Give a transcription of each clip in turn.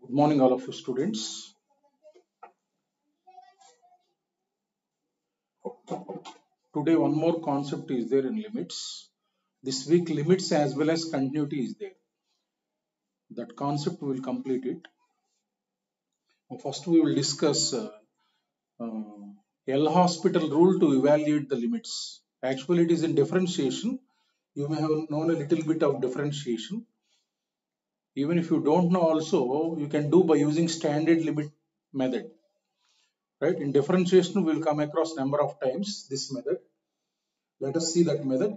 Good morning, all of you students. Today, one more concept is there in limits. This week, limits as well as continuity is there. That concept we will complete it. First, we will discuss L hospital rule to evaluate the limits. Actually, it is in differentiation. You may have known a little bit of differentiation. Even if you don't know, also you can do by using standard limit method. Right? In differentiation, we will come across number of times this method. Let us see that method.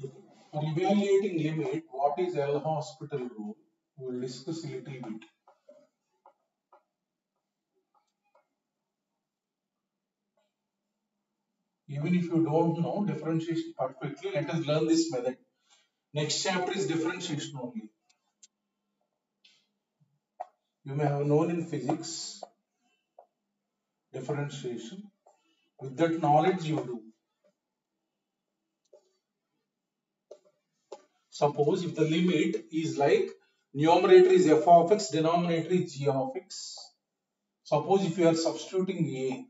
For evaluating limit, what is L hospital rule? We will discuss a little bit. Even if you don't know differentiation perfectly, let us learn this method. Next chapter is differentiation only. You may have known in physics differentiation. With that knowledge, you do. Suppose if the limit is like numerator is f of x, denominator is g of x. Suppose if you are substituting a,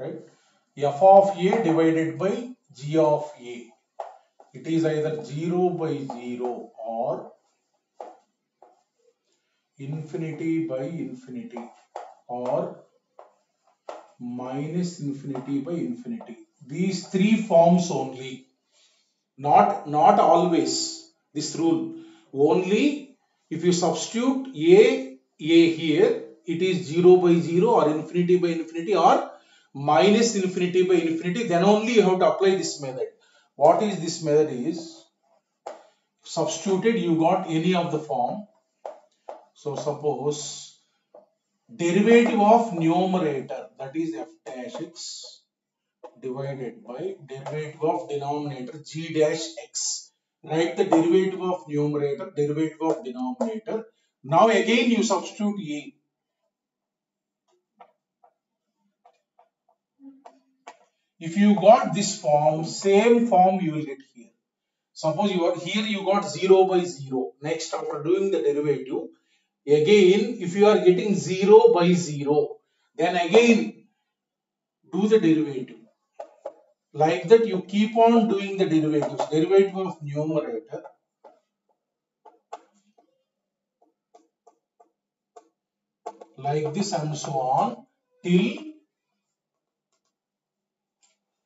right? F of a divided by g of a. It is either 0 by 0 or infinity by infinity or minus infinity by infinity. These three forms only. Not always this rule. Only if you substitute a here, it is 0 by 0 or infinity by infinity or minus infinity by infinity. Then only you have to apply this method. What is this method is? Substituted, you got any of the form. So suppose derivative of numerator, that is f dash x, divided by derivative of denominator g dash x. Write the derivative of numerator, derivative of denominator. Now again you substitute a. If you got this form, same form you will get here. Suppose you are here, you got 0 by 0. Next, after doing the derivative, again if you are getting 0 by 0, then again do the derivative. Like that you keep on doing the derivatives. Derivative of numerator, like this and so on till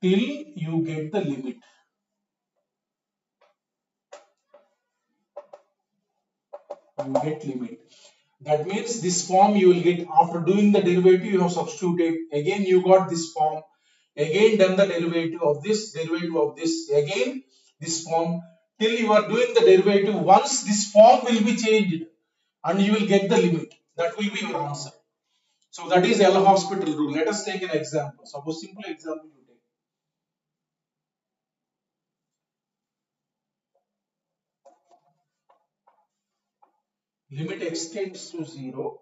you get the limit. You get limit. That means this form you will get after doing the derivative, you have substituted. Again you got this form. Again done the derivative of this, derivative of this. Again this form till you are doing the derivative. Once this form will be changed and you will get the limit. That will be your answer. So that is L hospital rule. Let us take an example. Suppose simple example you take. Limit extends to 0.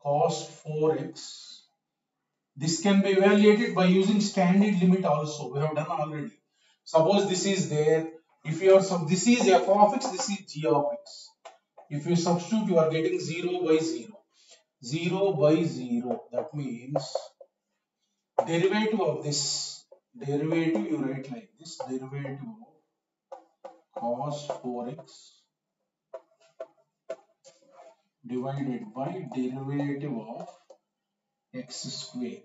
Cos 4x. This can be evaluated by using standard limit also. We have done already. Suppose this is there. If you are this is f of x, this is g of x. If you substitute, you are getting 0 by 0. 0 by 0. That means derivative of this. Derivative you write like this. Derivative of cos 4x divided by derivative of x square.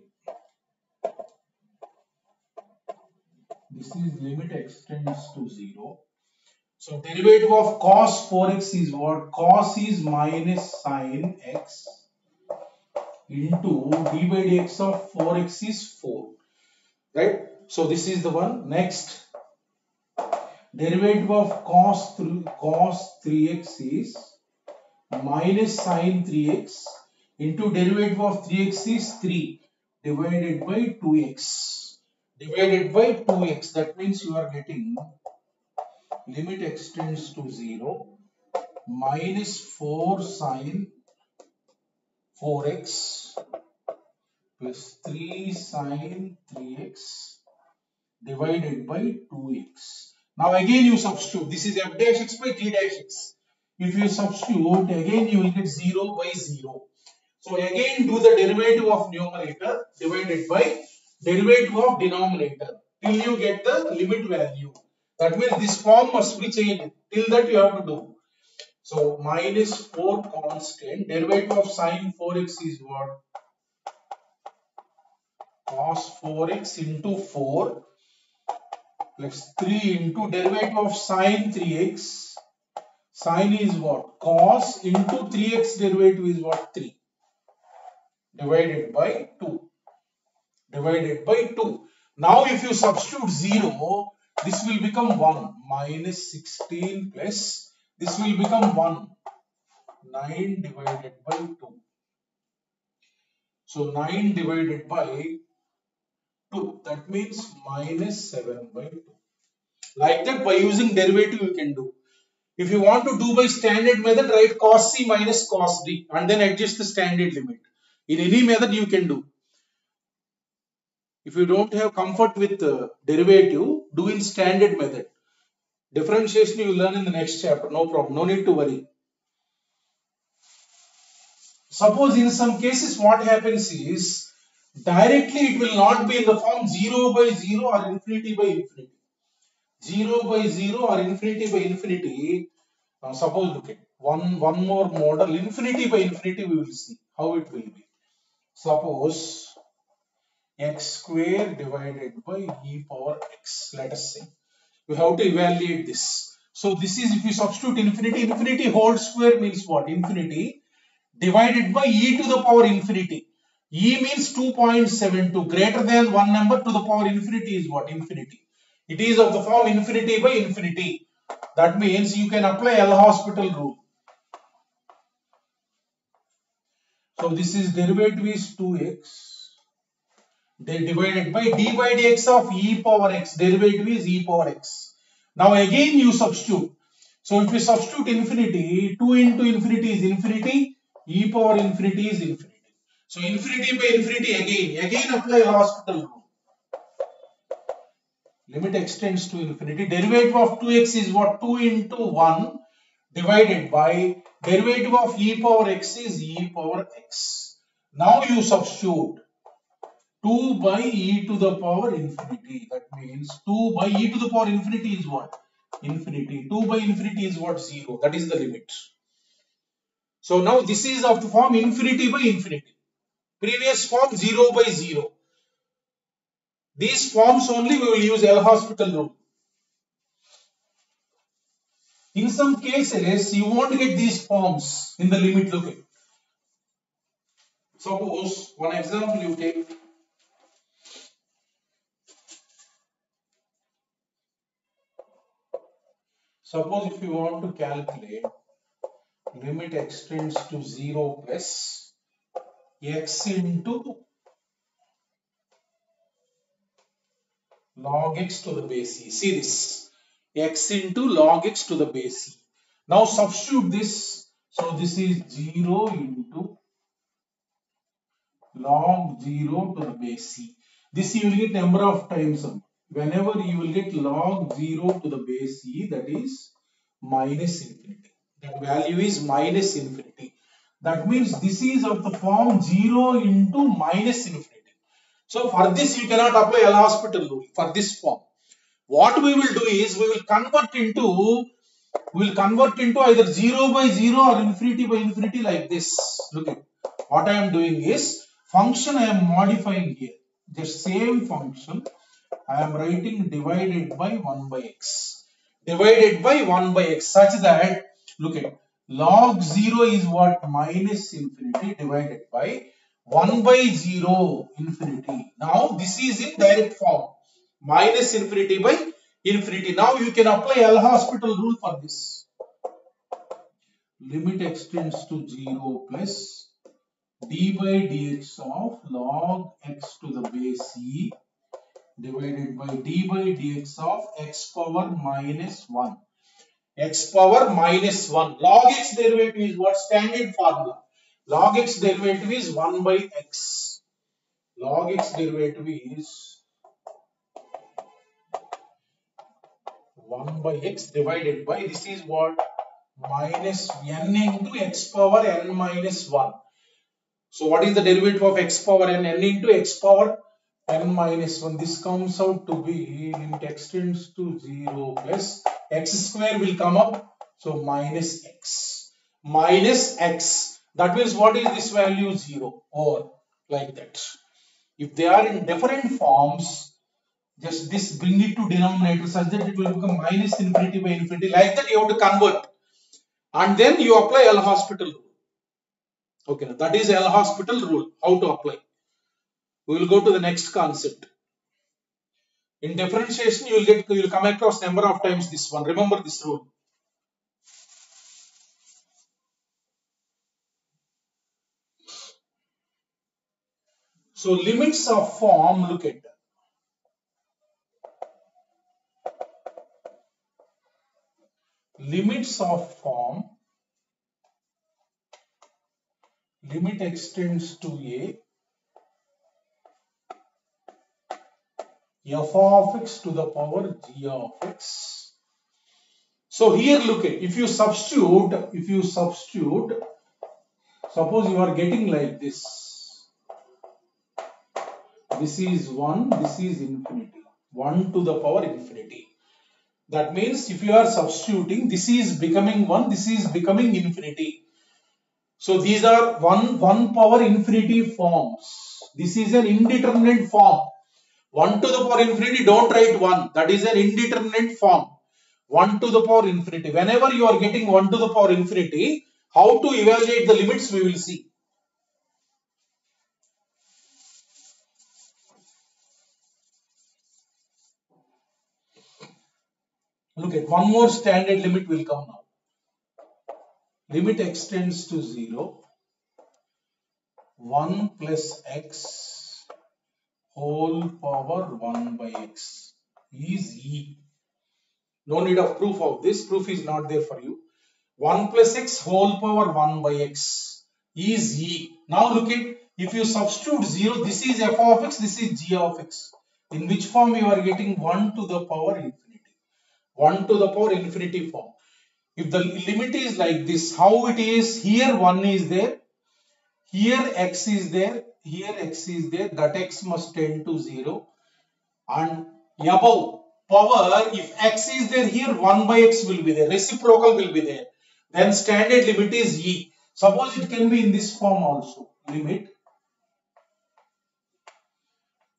This is limit extends to 0. So derivative of cos 4x is what? Cos is minus sin x into d by dx of 4x is 4. Right? So this is the one. Next, derivative of cos 3x is minus sin 3x into derivative of 3x is 3 divided by 2x. Divided by 2x. That means you are getting limit extends to 0 minus 4 sin 4x plus 3 sine 3x divided by 2x. Now again you substitute. This is f dash x by t dash x. If you substitute, again you will get 0 by 0. So again do the derivative of numerator divided by derivative of denominator till you get the limit value. That means this form must be changed. Till that you have to do. So minus 4 constant, derivative of sine 4x is what? Cos 4x into 4 plus 3 into derivative of sine 3x. Sine is what? Cos into 3x derivative is what? 3 divided by 2. Divided by 2. Now if you substitute 0, this will become 1. Minus 16 plus, this will become 1. 9 divided by 2. So 9 divided by 2. That means minus 7 by 2. Like that, by using derivative you can do. If you want to do by standard method, write cos c minus cos d and then adjust the standard limit. In any method you can do. If you don't have comfort with derivative, do in standard method. Differentiation you will learn in the next chapter. No problem. No need to worry. Suppose in some cases what happens is, directly it will not be in the form 0 by 0 or infinity by infinity. 0 by 0 or infinity by infinity. Now suppose look at one more model, infinity by infinity, we will see how it will be. Suppose x square divided by e power x, let us say. We have to evaluate this. So this is, if you substitute infinity, infinity whole square means what? Infinity divided by e to the power infinity. E means 2.72, greater than one number to the power infinity is what? Infinity. It is of the form infinity by infinity. That means you can apply L'Hospital rule. So this is derivative is 2x. They divided by d by dx of e power x. Derivative is e power x. Now again you substitute. So if you substitute infinity, 2 into infinity is infinity, e power infinity is infinity. So infinity by infinity again apply L'Hospital rule. Limit extends to infinity. Derivative of 2x is what? 2 into 1 divided by derivative of e power x is e power x. Now you substitute 2 by e to the power infinity. That means 2 by e to the power infinity is what? Infinity. 2 by infinity is what? 0. That is the limit. So now this is of the form infinity by infinity. Previous form 0 by 0. These forms only we will use L'Hospital rule. In some cases, you won't get these forms in the limit. Look at. Suppose one example you take. Suppose if you want to calculate limit extends to 0 plus x into log x to the base e. See this, x into log x to the base e. Now substitute this. So this is 0 into log 0 to the base e. This you will get number of times. Whenever you will get log 0 to the base e, that is minus infinity. That value is minus infinity. That means this is of the form 0 into minus infinity. So for this you cannot apply L'Hospital rule for this form. What we will do is we will convert into either 0 by 0 or infinity by infinity like this. Look at what I am doing is function I am modifying here. The same function I am writing divided by 1 by x. Divided by 1 by x such that, look at, log 0 is what? Minus infinity divided by 1 by 0 infinity. Now this is in direct form. Minus infinity by infinity. Now you can apply L'Hospital rule for this. Limit extends to 0 plus d by dx of log x to the base e divided by d by dx of x power minus 1. X power minus 1. Log x derivative is what? Standard formula. Log x derivative is 1 by x. log x derivative is 1 by x divided by, this is what, minus n into x power n minus 1. So what is the derivative of x power n? N into x power n minus 1. This comes out to be limit x tends to 0 plus x square will come up. So minus x. Minus x. That means what is this value? 0. Or like that. If they are in different forms, just this bring it to denominator such that it will become minus infinity by infinity. Like that you have to convert. And then you apply L'Hospital rule. Okay, that is L'Hospital rule. How to apply? We will go to the next concept. In differentiation, you will come across number of times this one. Remember this rule. So limits of form, look at that. Limits of form, limit extends to a, f of x to the power g of x. So here look at, if you substitute, suppose you are getting like this. This is 1, this is infinity. 1 to the power infinity. That means if you are substituting, this is becoming 1, this is becoming infinity. So these are 1 power infinity forms. This is an indeterminate form. 1 to the power infinity, don't write 1. That is an indeterminate form. 1 to the power infinity. Whenever you are getting 1 to the power infinity, how to evaluate the limits we will see. Look at one more standard limit will come now. Limit extends to 0. 1 plus x whole power 1 by x is e. No need of proof of this. Proof is not there for you. 1 plus x whole power 1 by x is e. Now look at, if you substitute 0, this is f of x, this is g of x. In which form you are getting 1 to the power infinity. 1 to the power infinity form. If the limit is like this, how it is? Here 1 is there, here x is there, here x is there, that x must tend to 0. And above power, if x is there here, 1 by x will be there, reciprocal will be there. Then standard limit is e. Suppose it can be in this form also. Limit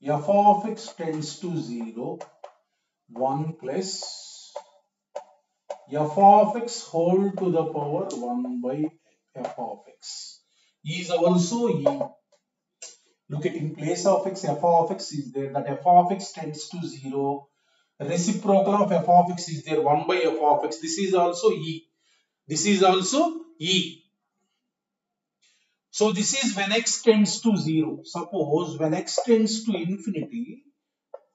f of x tends to 0, 1 plus f of x whole to the power 1 by f of x is also e. Look at, in place of x, f of x is there, that f of x tends to 0. Reciprocal of f of x is there, 1 by f of x. This is also e. This is also e. So this is when x tends to 0. Suppose when x tends to infinity,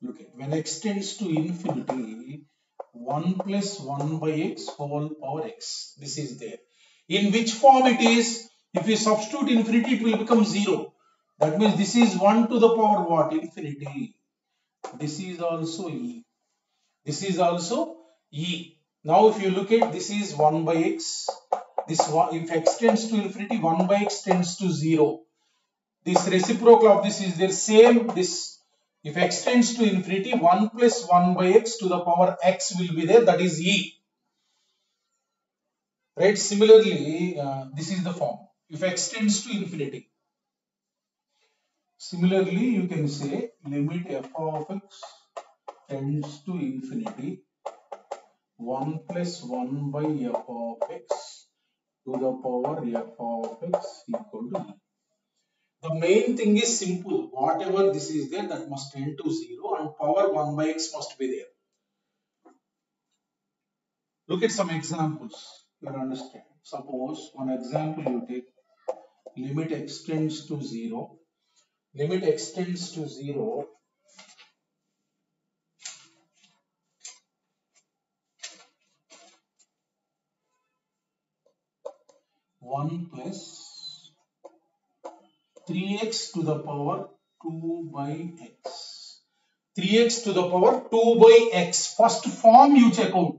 look at, when x tends to infinity, 1 plus 1 by x whole power x. This is there. In which form it is? If we substitute infinity, it will become 0. That means this is 1 to the power what? Infinity. This is also e. This is also e. Now if you look at, this is 1 by x. This one, if x tends to infinity, 1 by x tends to 0. This reciprocal of this is there, same this. If x tends to infinity, 1 plus 1 by x to the power x will be there, that is e. Right? Similarly, this is the form. If x tends to infinity. Similarly, you can say limit f of x tends to infinity, 1 plus 1 by f of x to the power f of x equal to e. The main thing is simple. Whatever this is there, that must tend to 0 and power 1 by x must be there. Look at some examples. You will understand. Suppose one example you take, limit x tends to 0. Limit x tends to 0. 1 plus 3x to the power 2 by x. 3x to the power 2 by x. First form you check out.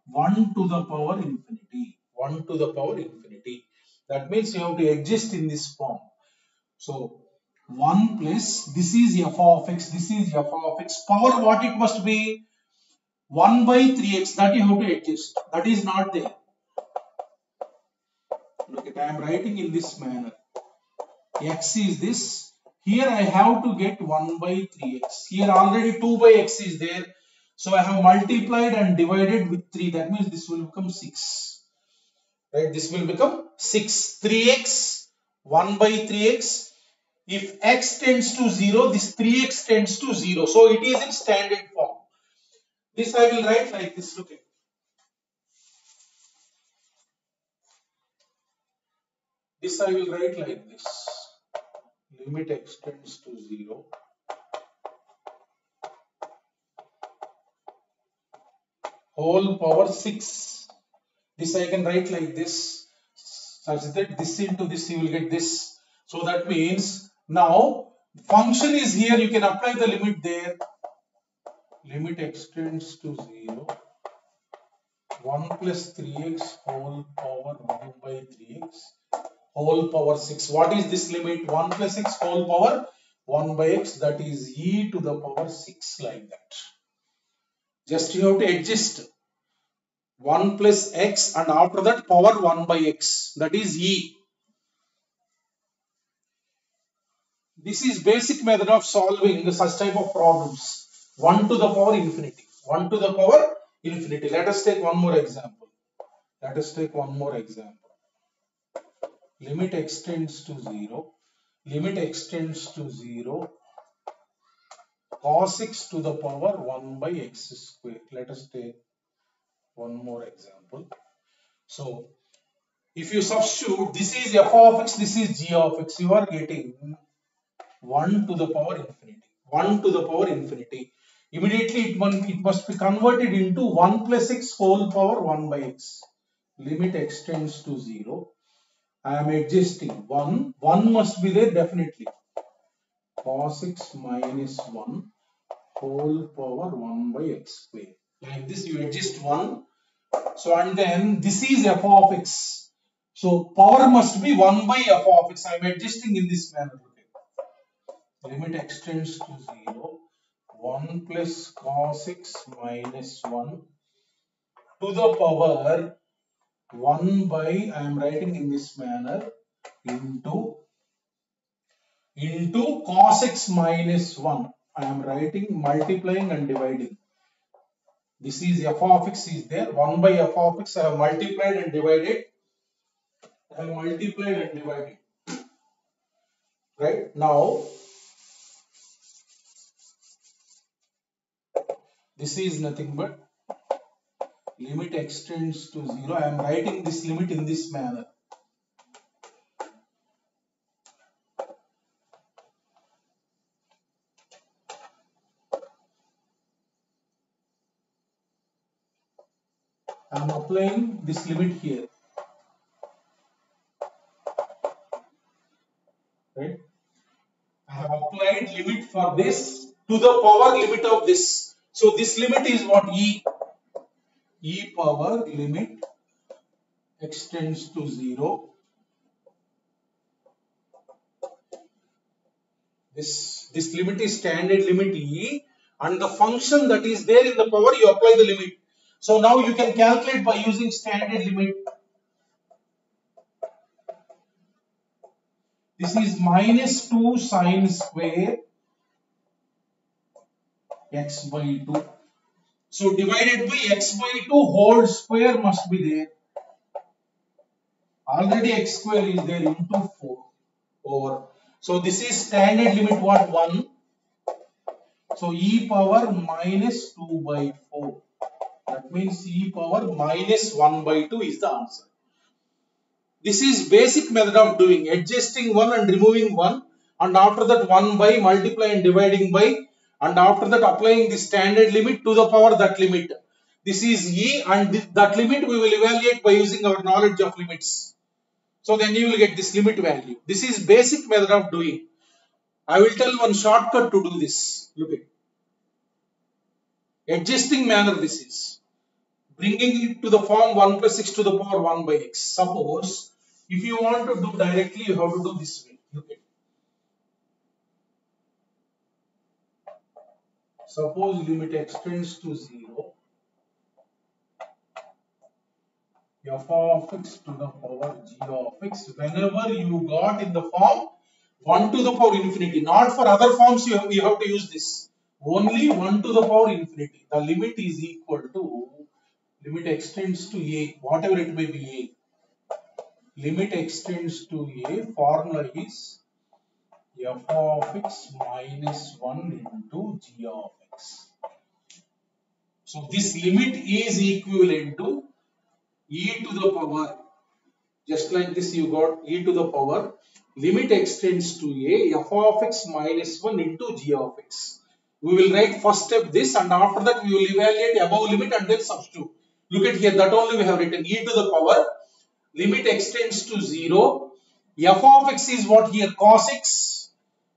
1 to the power infinity. 1 to the power infinity. That means you have to exist in this form. So 1 plus, this is f of x, this is f of x. Power what it must be? 1 by 3x. That you have to adjust. That is not there. Look at, I am writing in this manner. X is this. Here I have to get 1 by 3x. Here already 2 by x is there. So I have multiplied and divided with 3. That means this will become 6. Right? This will become 6. 3x, 1 by 3x. If x tends to 0, this 3x tends to 0. So it is in standard form. This I will write like this. Look at. This I will write like this. Limit x tends to 0. Whole power 6. This I can write like this. Such that this into this you will get this. So that means now function is here. You can apply the limit there. Limit x tends to 0. 1 plus 3x whole power 1 by 3x. Whole power 6. What is this limit? 1 plus x whole power 1 by x, that is e to the power 6, like that. Just you have to adjust 1 plus x and after that power 1 by x, that is e. This is basic method of solving such type of problems. 1 to the power infinity. 1 to the power infinity. Let us take one more example. Let us take one more example. Limit x tends to 0. Limit x tends to 0. Cos x to the power 1 by x square. Let us take one more example. So, if you substitute, this is f of x, this is g of x, you are getting 1 to the power infinity. 1 to the power infinity. Immediately it must be converted into 1 plus x whole power 1 by x. Limit x tends to 0. I am adjusting 1. 1 must be there definitely. Cos x minus 1 whole power 1 by x square. Like this you adjust 1. So and then this is f of x. So power must be 1 by f of x. I am adjusting in this manner. Limit x tends to 0. 1 plus cos x minus 1 to the power 1 by, I am writing in this manner, into cos x minus 1. I am writing, multiplying and dividing. This is f of x is there. 1 by f of x I have multiplied and divided. I have multiplied and divided. Right? Now, this is nothing but limit x tends to 0. I am writing this limit in this manner. I am applying this limit here. Right? I have applied limit for this to the power limit of this. So this limit is what? E. E power limit x tends to 0. This limit is standard limit E, and the function that is there in the power you apply the limit. So now you can calculate by using standard limit. This is minus 2 sine square x by 2. So divided by x by 2 whole square must be there. Already x square is there into 4 over. So this is standard limit what? 1. So e power minus 2 by 4. That means e power minus 1 by 2 is the answer. This is basic method of doing, adjusting 1 and removing 1, and after that 1 by, multiply and dividing by, and after that applying the standard limit to the power that limit. This is e, and that limit we will evaluate by using our knowledge of limits. So then you will get this limit value. This is basic method of doing. I will tell one shortcut to do this. Look at adjusting manner this is. Bringing it to the form 1 plus x to the power 1 by x. Suppose if you want to do directly, you have to do this way. Look at. Suppose limit x tends to 0, f of x to the power g of x, whenever you got in the form 1 to the power infinity. Not for other forms you have to use this. Only 1 to the power infinity. The limit is equal to limit x tends to a, whatever it may be a. Limit x tends to a, formula is f of x minus 1 into g of x. So this limit is equivalent to e to the power. Just like this you got e to the power limit x tends to a, f of x minus 1 into g of x. We will write first step this, and after that we will evaluate above limit and then substitute. Look at here, that only we have written e to the power limit x tends to 0. F of x is what here? Cos x.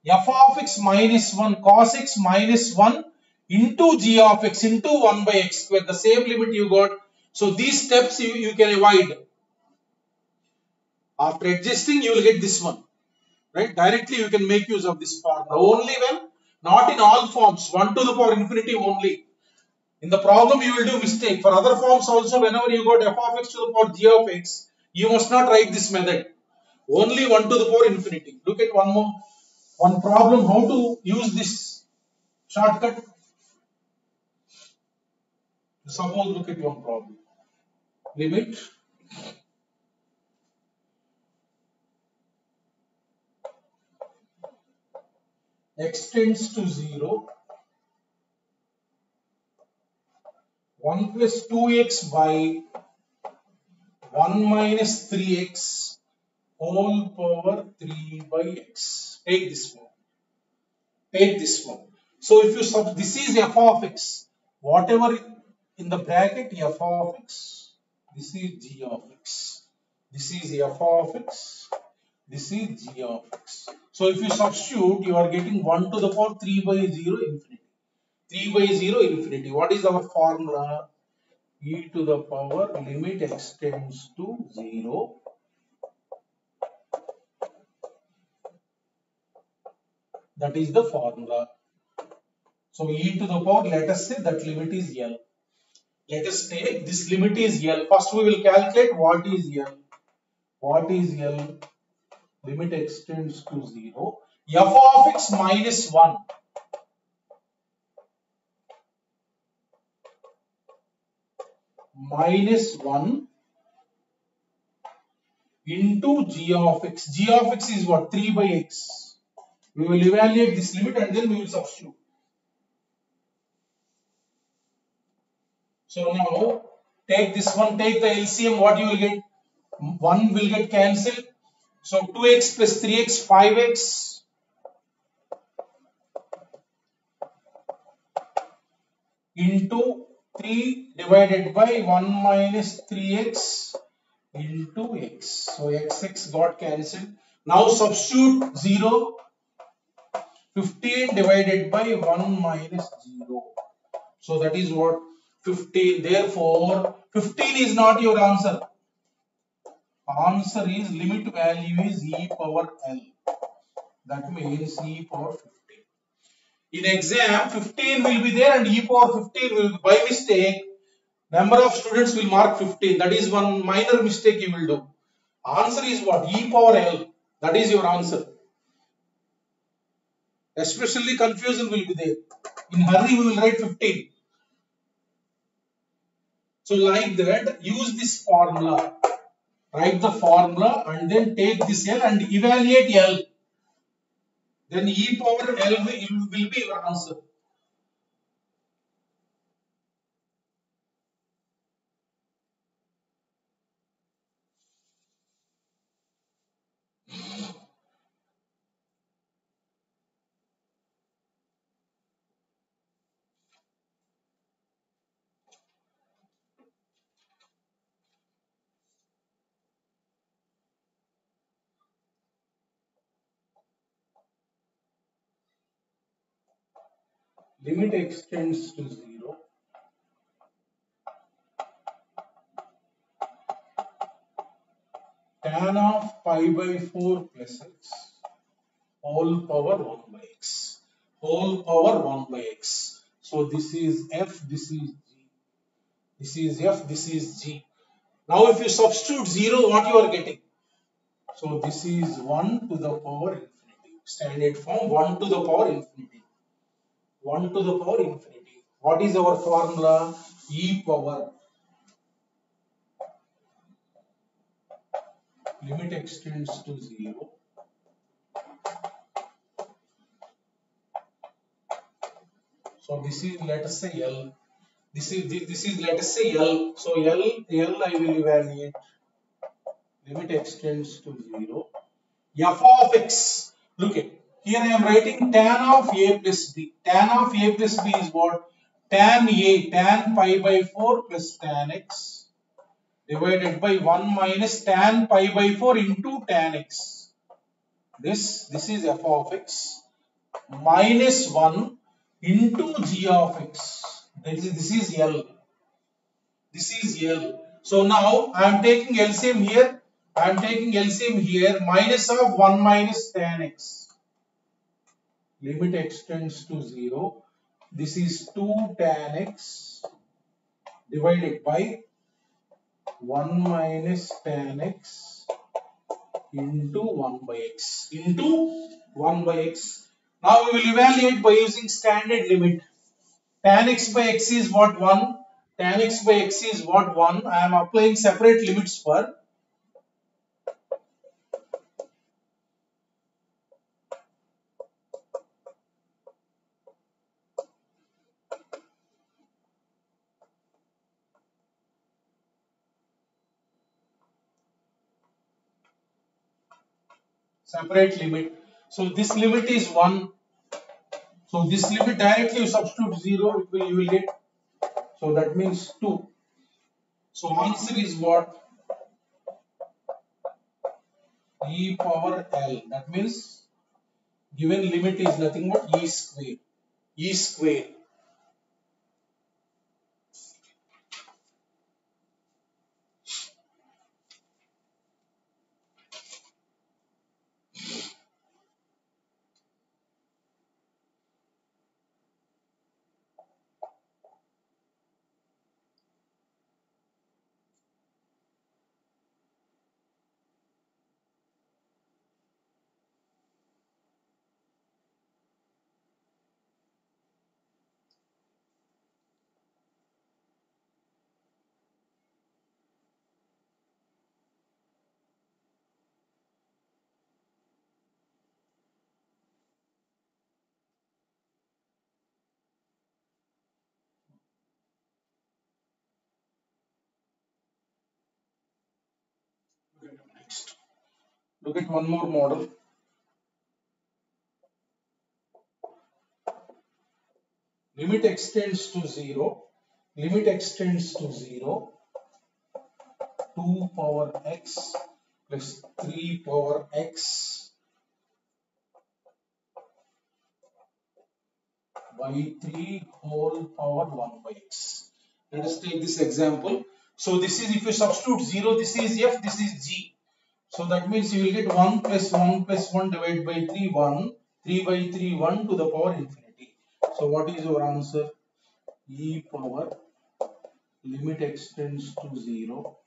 F of x minus 1 cos x minus 1 into g of x into 1 by x square. The same limit you got. So these steps you can avoid. After adjusting, you will get this one. Right? Directly you can make use of this formula. Only when, not in all forms. 1 to the power infinity only. In the problem you will do mistake. For other forms also, whenever you got f of x to the power g of x, you must not write this method. Only 1 to the power infinity. Look at one problem, how to use this shortcut. Suppose look at one problem. Limit x tends to 0, 1 plus 2x by 1 minus 3x whole power 3 by x. Take this one. Take this one. So if you sub, this is f of x. Whatever in the bracket f of x. This is g of x. This is f of x. This is g of x. So if you substitute, you are getting 1 to the power 3 by 0 infinity. 3 by 0 infinity. What is our formula? E to the power limit x tends to 0. That is the formula. So e to the power, let us say that limit is L. Let us take this limit is L. First we will calculate what is L. What is L? Limit x tends to 0. F of x minus 1. Minus 1 into g of x. G of x is what? 3 by x. We will evaluate this limit and then we will substitute. So now take this one, take the LCM, what you will get? 1 will get cancelled. So 2x plus 3x, 5x into 3 divided by 1 minus 3x into x. So x got cancelled. Now substitute 0. 15 divided by 1 minus 0. So that is what? 15. Therefore, 15 is not your answer. Answer is limit value is e power L. That means e power 15. In exam, 15 will be there and e power 15 will be, by mistake, number of students will mark 15. That is one minor mistake you will do. Answer is what? E power L. That is your answer. Especially confusion will be there. In hurry we will write 15. So like that, use this formula. Write the formula and then take this L and evaluate L. Then e power L will be your answer. limit extends to 0, tan of pi by 4 plus x whole power 1 by x. Whole power 1 by x. So this is f, this is g. This is f, this is g. Now if you substitute 0, what you are getting? So this is 1 to the power infinity. Standard form 1 to the power infinity. 1 to the power infinity. What is our formula? E power limit extends to 0. So this is, let us say, L. This is let us say L. So L I will evaluate. Limit extends to 0. F of x. Look at here I am writing tan of a plus b. Tan of a plus b is what? Tan a, tan pi by 4 plus tan x divided by 1 minus tan pi by 4 into tan x. This is f of x minus 1 into g of x. This is L. This is L. So now I am taking LCM here. I am taking LCM here. Minus of 1 minus tan x. Limit extends to 0. This is 2 tan x divided by 1 minus tan x into 1 by x. Into 1 by x. Now we will evaluate by using standard limit. Tan x by x is what? 1. Tan x by x is what? 1. I am applying separate limits for separate limit. So this limit is 1. So this limit directly you substitute 0, you will get. So that means 2. So answer is what? E power L. That means given limit is nothing but E square. E square. Next. Look at one more model. Limit extends to 0. Limit extends to 0. 2 power x plus 3 power x by 3 whole power 1 by x. Let us take this example. So this is, if you substitute 0, this is f, this is g. So that means you will get 1 plus 1 plus 1 divided by 3, 1. 3 by 3, 1 to the power infinity. So what is your answer? E power limit extends to 0.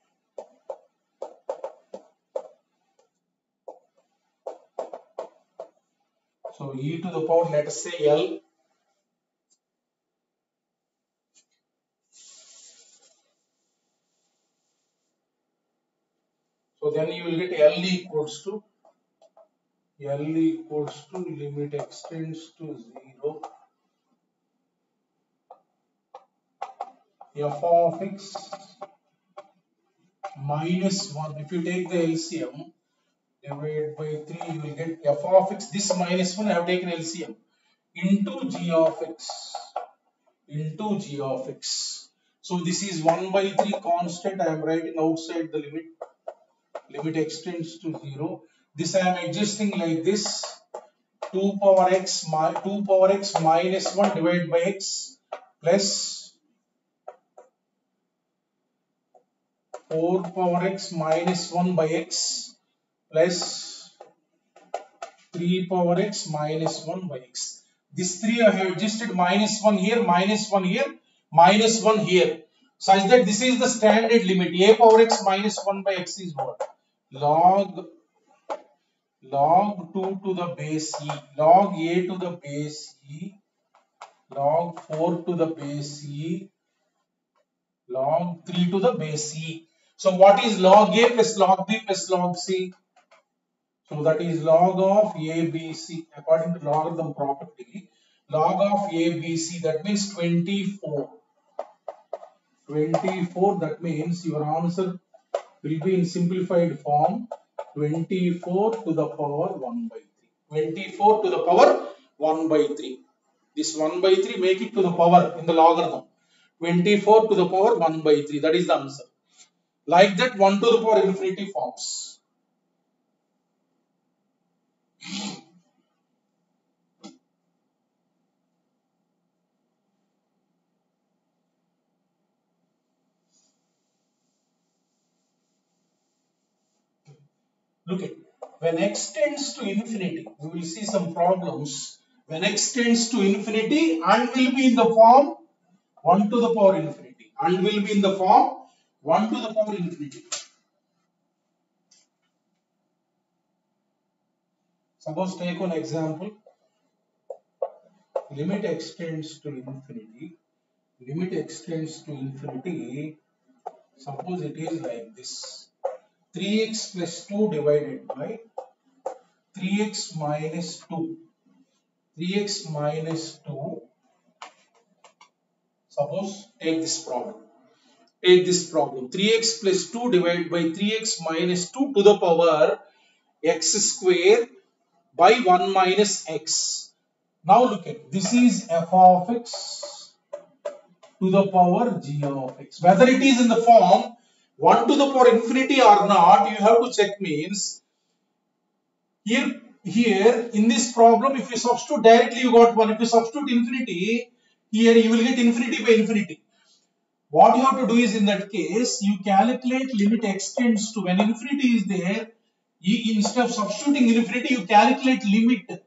So e to the power, let us say L. So then you will get L equals to limit extends to 0. F of x minus 1. If you take the LCM, divided by 3, you will get f of x. This minus 1 I have taken LCM into g of x. Into g of x. So this is 1 by 3 constant. I am writing outside the limit. Limit extends to 0. This I am adjusting like this. 2 power x 2 power x minus 1 divided by x plus 4 power x minus 1 by x plus 3 power x minus 1 by x. These three I have adjusted minus 1 here, minus 1 here, minus 1 here, such that this is the standard limit. A power x minus 1 by x is what? Log 2 to the base e, log a to the base e, log 4 to the base e, log 3 to the base e. So what is log a plus log b plus log c? So that is log of ABC according to logarithm property. Log of ABC, that means 24. 24, that means your answer will be in simplified form 24 to the power 1 by 3. 24 to the power 1 by 3. This 1 by 3 make it to the power in the logarithm. 24 to the power 1 by 3. That is the answer. Like that 1 to the power infinity forms. Look at, when x tends to infinity, we will see some problems. When x tends to infinity and will be in the form 1 to the power infinity, and will be in the form 1 to the power infinity. Suppose take one example. Limit x tends to infinity. Limit x tends to infinity. Suppose it is like this. 3x plus 2 divided by 3x minus 2. 3x minus 2. Suppose take this problem. Take this problem. 3x plus 2 divided by 3x minus 2 to the power x square by 1 minus x. Now look at, this is f of x to the power g of x. Whether it is in the form 1 to the power infinity or not, you have to check. Means here in this problem, if you substitute directly, you got 1. If you substitute infinity, here you will get infinity by infinity. What you have to do is, in that case, you calculate limit x tends to, when infinity is there, instead of substituting infinity, you calculate limit.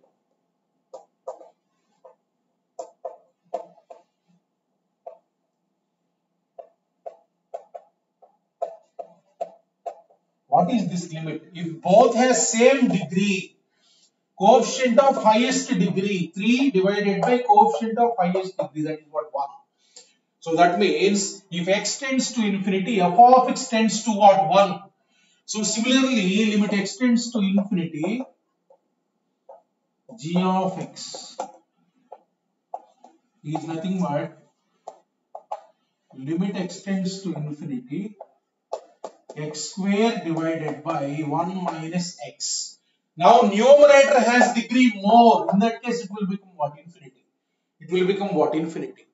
What is this limit? If both has same degree, coefficient of highest degree, 3 divided by coefficient of highest degree, that is what, 1. So that means if x tends to infinity, f of x tends to what? 1. So similarly, limit x tends to infinity, g of x is nothing but limit x tends to infinity, x square divided by 1 minus x. Now numerator has degree more. In that case, it will become what? Infinity. It will become what? Infinity.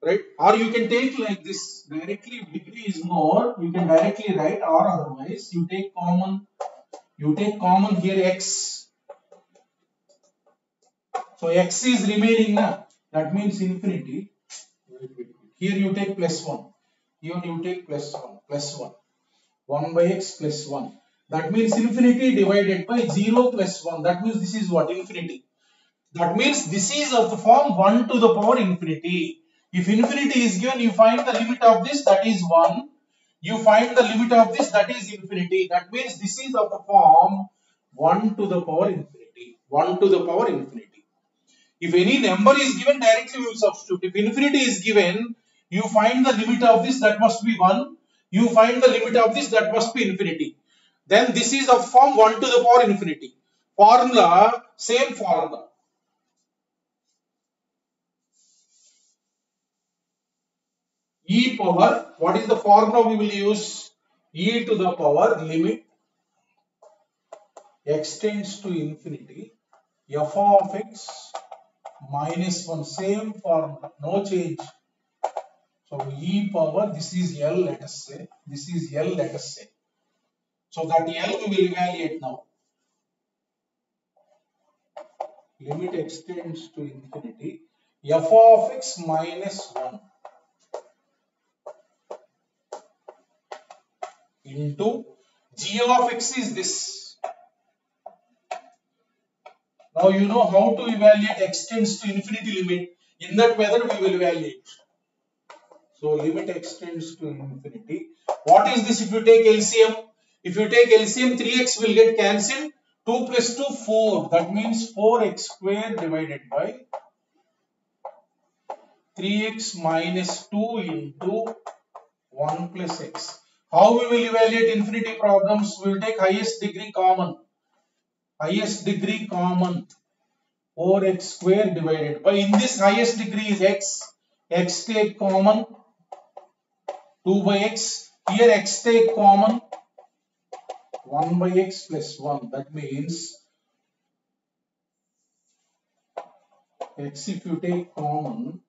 Right? Or you can take like this directly. If degree is more, you can directly write, or otherwise you take common. You take common here x. So x is remaining now. That means infinity. Here you take plus 1. Here you take plus 1. Plus 1. 1 by x plus 1. That means infinity divided by 0 plus 1. That means this is what? Infinity. That means this is of the form 1 to the power infinity. If infinity is given, you find the limit of this, that is 1. You find the limit of this, that is infinity. That means this is of the form 1 to the power infinity. 1 to the power infinity. If any number is given, directly we will substitute. If infinity is given, you find the limit of this, that must be 1. You find the limit of this, that must be infinity. Then this is of form 1 to the power infinity. Formula, same formula. E power, what is the formula we will use? E to the power limit x tends to infinity, f of x minus 1, same formula, no change. So e power, this is L, let us say. This is L, let us say. So that L we will evaluate now. limit extends to infinity, f of x minus 1 into g of x is this. Now you know how to evaluate extends to infinity limit. In that method we will evaluate. So limit extends to infinity. What is this if you take LCM? If you take LCM, 3x will get cancelled. 2 plus 2, 4. That means 4x square divided by 3x minus 2 into 1 plus x. How we will evaluate infinity problems? We will take highest degree common. Highest degree common. 4x square divided by, in this highest degree is x. X take common. 2 by x. Here x take common. 1 by x plus 1. That means x if you take common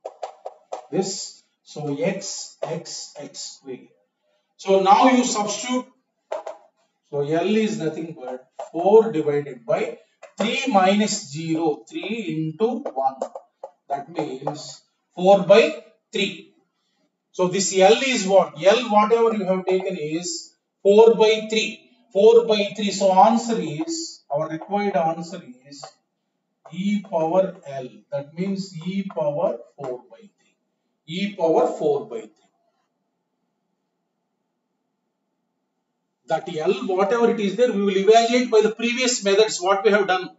this, so x square. So now you substitute. So L is nothing but 4 divided by 3 minus 0, 3 into 1. That means 4 by 3. So this L is what? L whatever you have taken is 4 by 3. 4 by 3. So answer is, our required answer is e power L. That means e power 4 by 3. E power 4 by 3. That L whatever it is there, we will evaluate by the previous methods what we have done.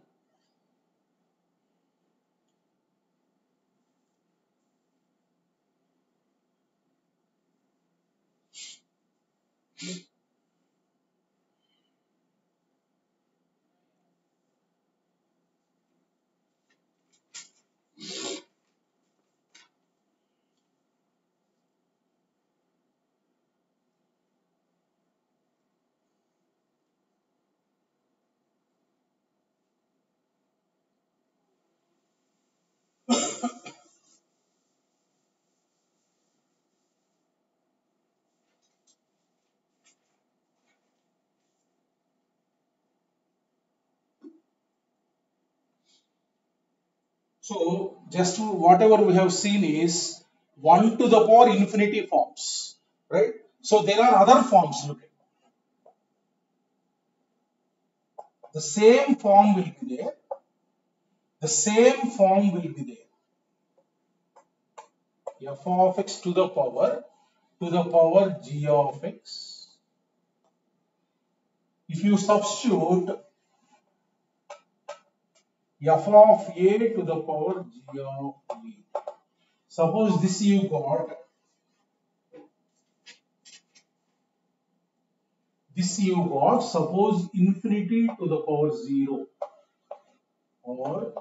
So just whatever we have seen is 1 to the power infinity forms, right? So there are other forms. Look at the same form will be there. The same form will be there. F of x to the power g of x. If you substitute f of a to the power g of b. Suppose this you got. This you got. Suppose infinity to the power 0 or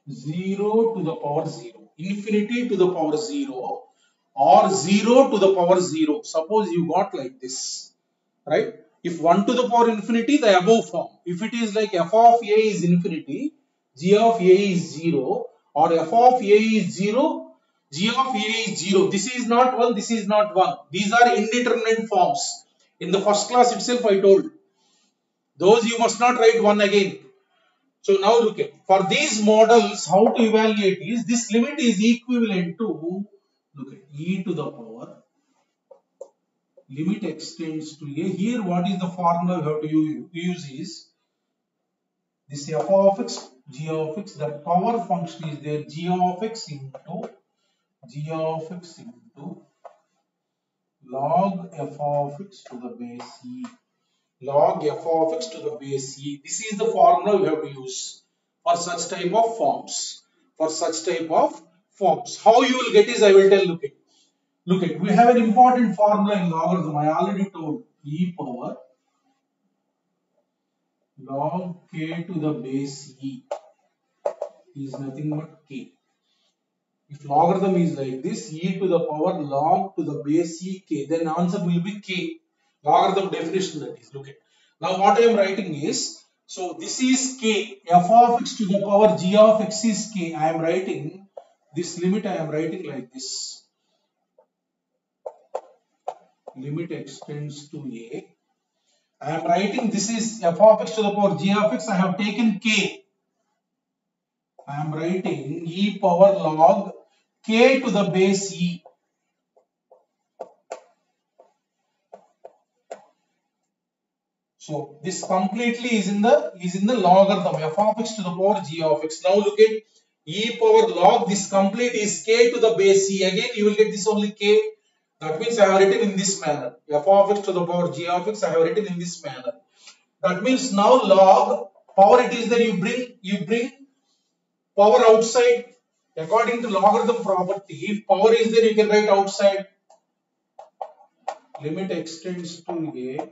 0 to the power 0. Infinity to the power 0 or 0 to the power 0. Suppose you got like this, right? If 1 to the power infinity, the above form. If it is like f of a is infinity, g of a is 0, or f of a is 0, g of a is 0. This is not 1, this is not 1. These are indeterminate forms. In the first class itself I told. Those you must not write 1 again. So now look at, for these models, how to evaluate is, this limit is equivalent to, look at, e to the power, limit extends to a. Here what is the formula you have to use is, this f of x, g of x, the power function is there, g of x into log f of x to the base e. Log f of x to the base e. This is the formula you have to use for such type of forms. For such type of forms. How you will get is, I will tell. Look at, we have an important formula in logarithm. I already told, e power log k to the base e is nothing but k. If logarithm is like this, e to the power log to the base e k, then answer will be k. Logarithm definition, that is. Look at. Now what I am writing is, so this is k, f of x to the power g of x is k. I am writing this limit, I am writing like this. Limit extends to a. I am writing this is f of x to the power g of x. I have taken k. I am writing e power log k to the base e. So this completely is in the logarithm f of x to the power g of x. Now look at e power log, this complete is k to the base e. Again you will get this only k. That means I have written in this manner. F of x to the power g of x I have written in this manner. That means now log power it is there, you bring power outside according to logarithm property. If power is there you can write outside. Limit extends to a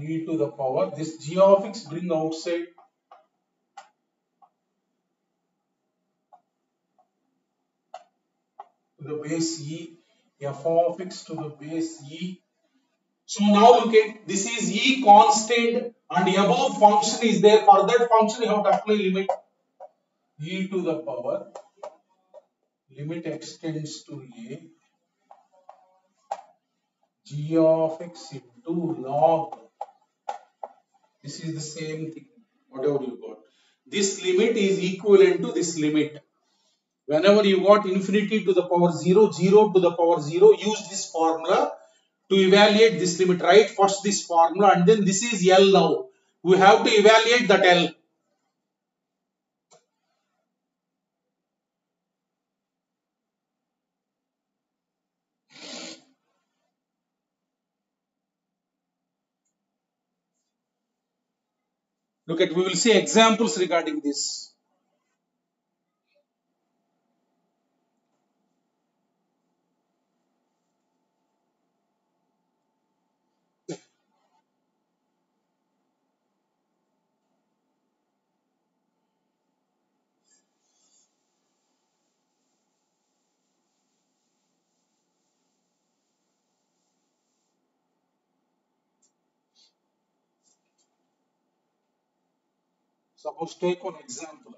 e to the power, this g of x bring outside, to the base e, f of x to the base e. So now look at this is e constant and above function is there. For that function you have to apply limit e to the power, limit extends to a g of x into log. This is the same thing, whatever you got. This limit is equivalent to this limit. Whenever you got infinity to the power 0, 0 to the power 0, use this formula to evaluate this limit. Write first this formula and then this is L now. We have to evaluate that L. Look at, we will see examples regarding this. Suppose take one example.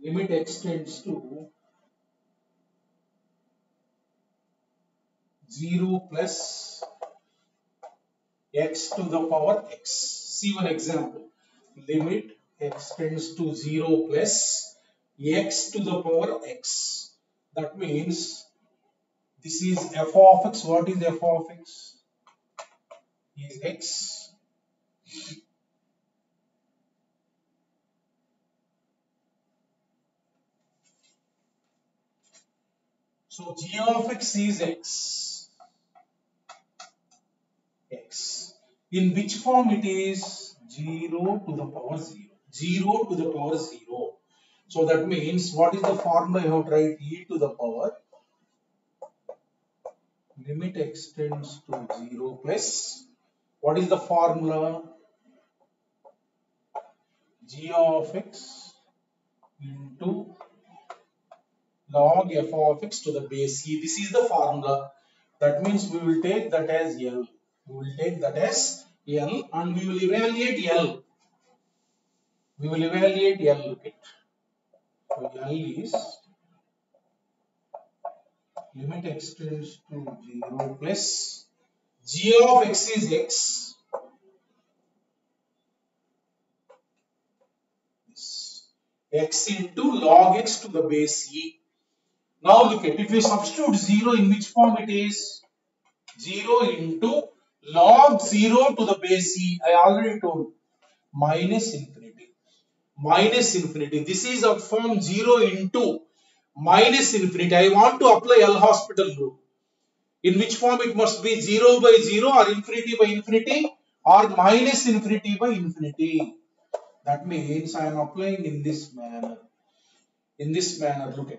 Limit extends to 0 plus x to the power x. See one example. Limit extends to 0 plus x to the power x. That means this is f of x. What is f of x? Is x. So g of x is x. X. In which form it is? 0 to the power 0. 0 to the power 0. So that means what is the formula you have to write? E to the power, limit extends to 0 plus, what is the formula? G of x into log f of x to the base e. This is the formula. That means we will take that as L. We will take that as L and we will evaluate L. We will evaluate L. Look at. So L is limit extends to 0 plus g of x is x. X into log x to the base e. Now look at, if we substitute 0, in which form it is? 0 into log 0 to the base e. I already told, minus infinity. Minus infinity. This is of form 0 into minus infinity. I want to apply L'Hospital rule. In which form it must be 0 by 0 or infinity by infinity or minus infinity by infinity. That means I am applying in this manner. In this manner, look at.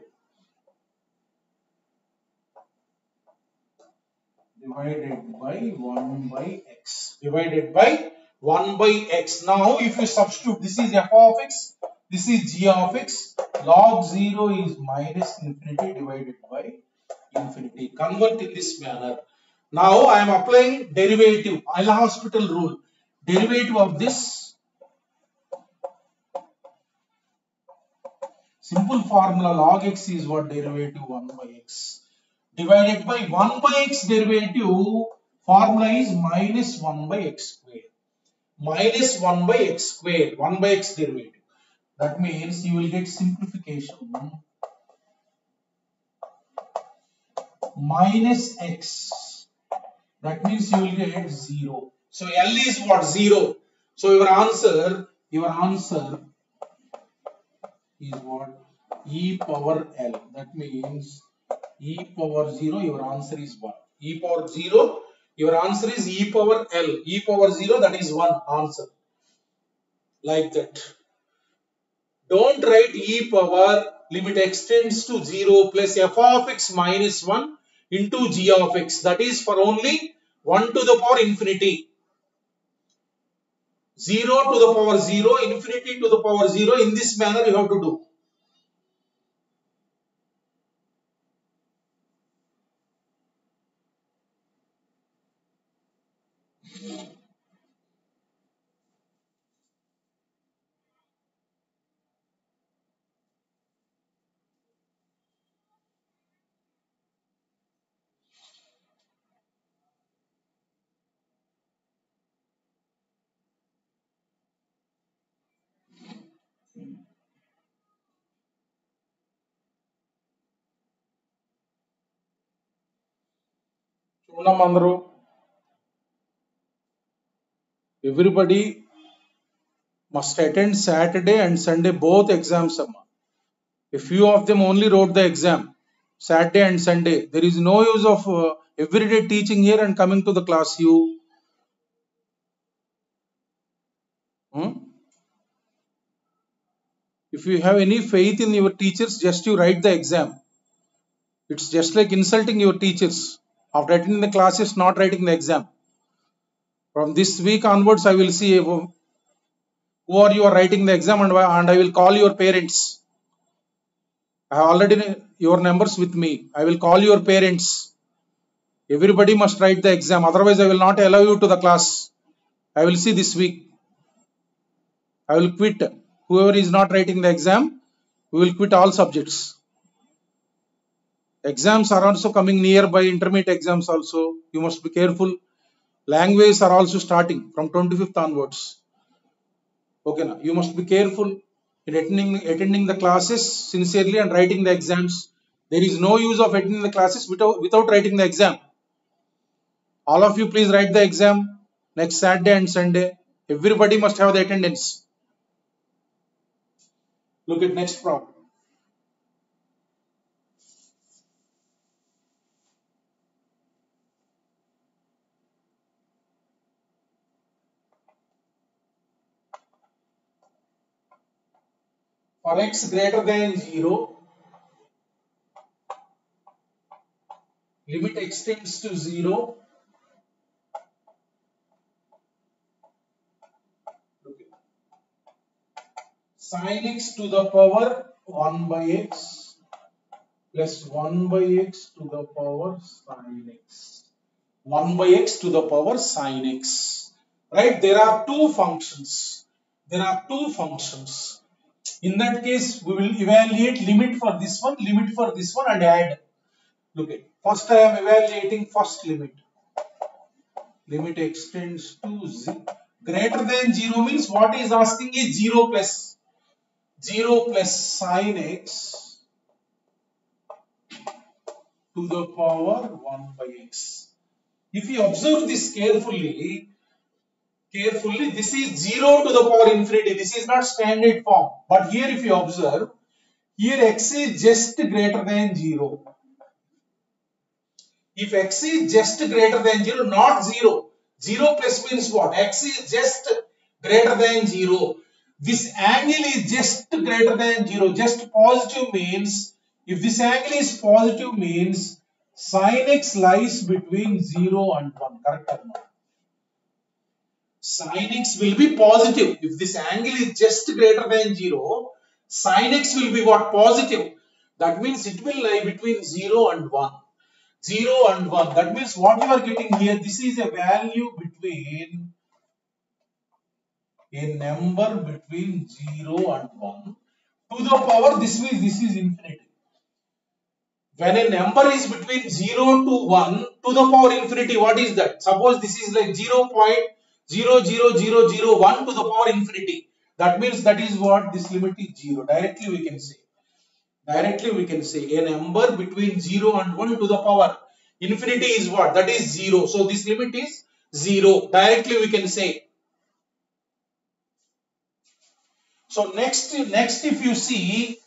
Divided by 1 by x. Divided by 1 by x. Now, if you substitute, this is f of x, this is g of x. Log 0 is minus infinity divided by infinity. Convert in this manner. Now, I am applying derivative, L'Hospital rule. Derivative of this Simple formula, log x is what? Derivative 1 by x divided by 1 by x derivative. Formula is minus 1 by x square. Minus 1 by x square, 1 by x derivative. That means you will get simplification minus x. That means you will get 0. So L is what? 0. So your answer is what? E power L. That means e power 0, your answer is 1. E power 0, your answer is e power L. E power 0, that is 1 answer. Like that. Don't write e power limit extends to 0 plus f of x minus 1 into g of x. That is for only 1 to the power infinity. 0 to the power 0, infinity to the power 0. In this manner you have to do. చూడమ్మ అందరూ, everybody must attend Saturday and Sunday both exams. A few of them only wrote the exam Saturday and Sunday. There is no use of everyday teaching here and coming to the class. If you have any faith in your teachers, just you write the exam. It's just like insulting your teachers after attending the classes, not writing the exam. From this week onwards, I will see who are you are writing the exam, and I will call your parents. I have already your numbers with me. I will call your parents. Everybody must write the exam. Otherwise, I will not allow you to the class. I will see this week. I will quit. Whoever is not writing the exam, we will quit all subjects. Exams are also coming nearby, intermediate exams also. You must be careful. Languages are also starting from 25th onwards. Okay, now you must be careful in attending the classes sincerely and writing the exams. There is no use of attending the classes without writing the exam. All of you please write the exam next Saturday and Sunday. Everybody must have the attendance. Look at next problem. For x greater than 0, limit extends to 0. Sin x to the power 1 by x plus 1 by x to the power sin x. 1 by x to the power sin x. Right? There are two functions. In that case, we will evaluate limit for this one, and add. Look at. First, I am evaluating first limit. Limit extends to 0. Greater than 0 means what is asking is 0 plus sin x to the power 1 by x. If you observe this carefully, this is 0 to the power infinity. This is not standard form. But here if you observe, here x is just greater than 0. If x is just greater than 0, not 0. 0 plus means what? X is just greater than 0. This angle is just greater than 0. Just positive means, if this angle is positive means sin x lies between 0 and 1. Correct or not? Sin x will be positive. If this angle is just greater than 0, sin x will be what? Positive. That means it will lie between 0 and 1. 0 and 1. That means what you are getting here, this is a value between a number between 0 and 1. to the power this is infinity. When a number is between 0 to 1 to the power infinity, what is that? Suppose this is like 0.00001 to the power infinity. That means that is what this limit is 0. Directly we can say. Directly we can say a number between 0 and 1 to the power infinity is what? That is 0. So this limit is 0. Directly we can say. So next if you see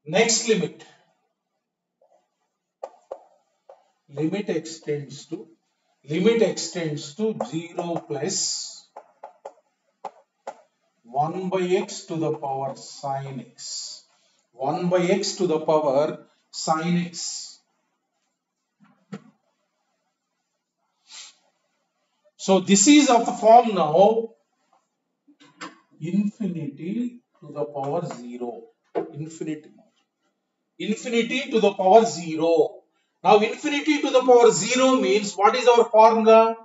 next limit extends to 0 plus 1 by x to the power sine x. 1 by x to the power sine x. So this is of the form now infinity to the power 0. Infinity to the power 0. Now infinity to the power 0 means what is our formula?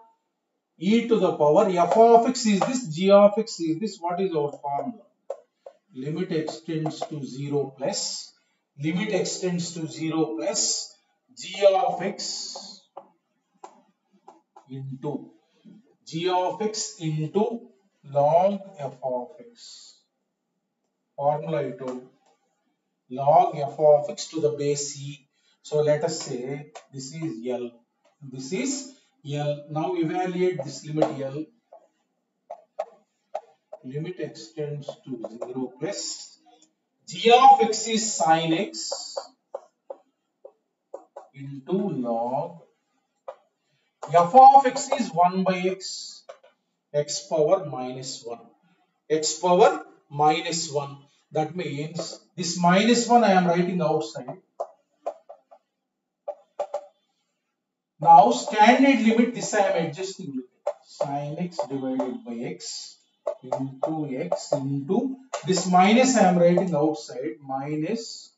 E to the power f of x is this, g of x is this. What is our formula? Limit extends to 0 plus g of x into log f of x. Formula I told log f of x to the base e. So let us say this is L. This is L. Now evaluate this limit L. Limit extends to 0 plus g of x is sine x into log f of x is 1 by x power minus 1. X power minus 1. That means this minus 1 I am writing outside. Now standard limit, this I am adjusting. Sin x divided by x into this minus I am writing outside, minus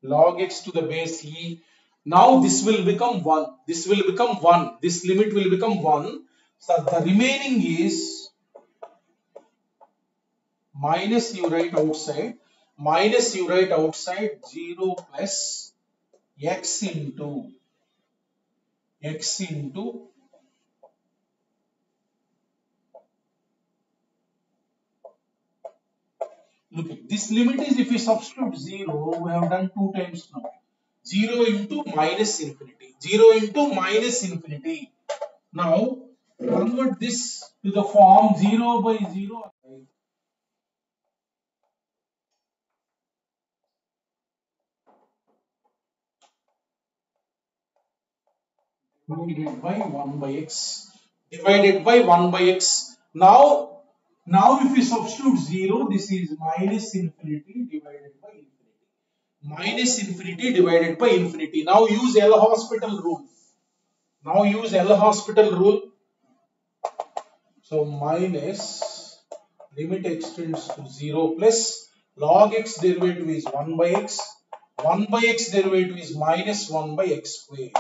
log x to the base e. Now this will become 1. This will become 1. This limit will become 1. So the remaining is minus you write outside. 0 plus x into look at this limit is, if we substitute 0, we have done 2 times now. 0 into minus infinity. 0 into minus infinity. Now convert this to the form 0 by 0 divided by 1 by x. Now if we substitute 0, this is minus infinity divided by infinity. Now use L'Hospital rule. So minus limit extends to 0 plus log x derivative is 1 by x. 1 by x derivative is minus 1 by x square.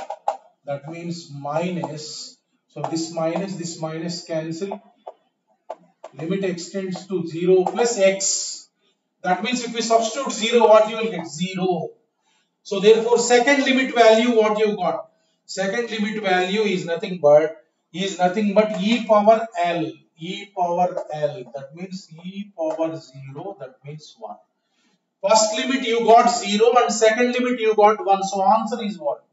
That means minus. So this minus cancel. Limit extends to 0 plus x. That means if we substitute 0, what you will get? 0. So therefore second limit value, what you got? Second limit value is nothing but e power L. That means e power 0. That means 1. First limit you got 0 and second limit you got 1. So answer is what?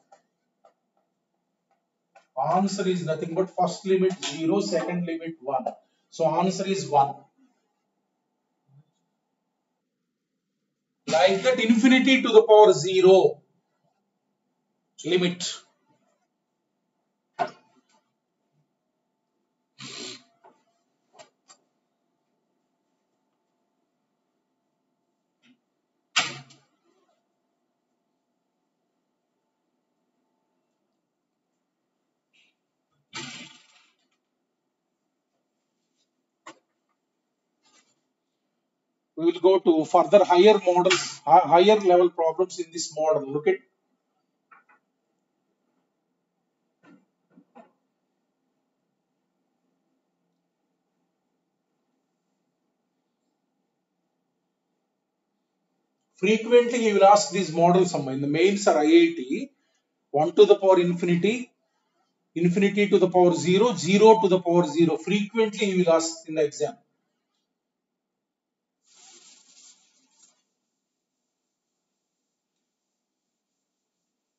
Answer is nothing but first limit 0, second limit 1. So answer is 1. Like that, infinity to the power 0 limit. We will go to further higher models, higher level problems in this model. Look at Frequently he will ask these model sum. In the mains are IIT, 1 to the power infinity, infinity to the power 0, 0 to the power 0. Frequently he will ask in the exam.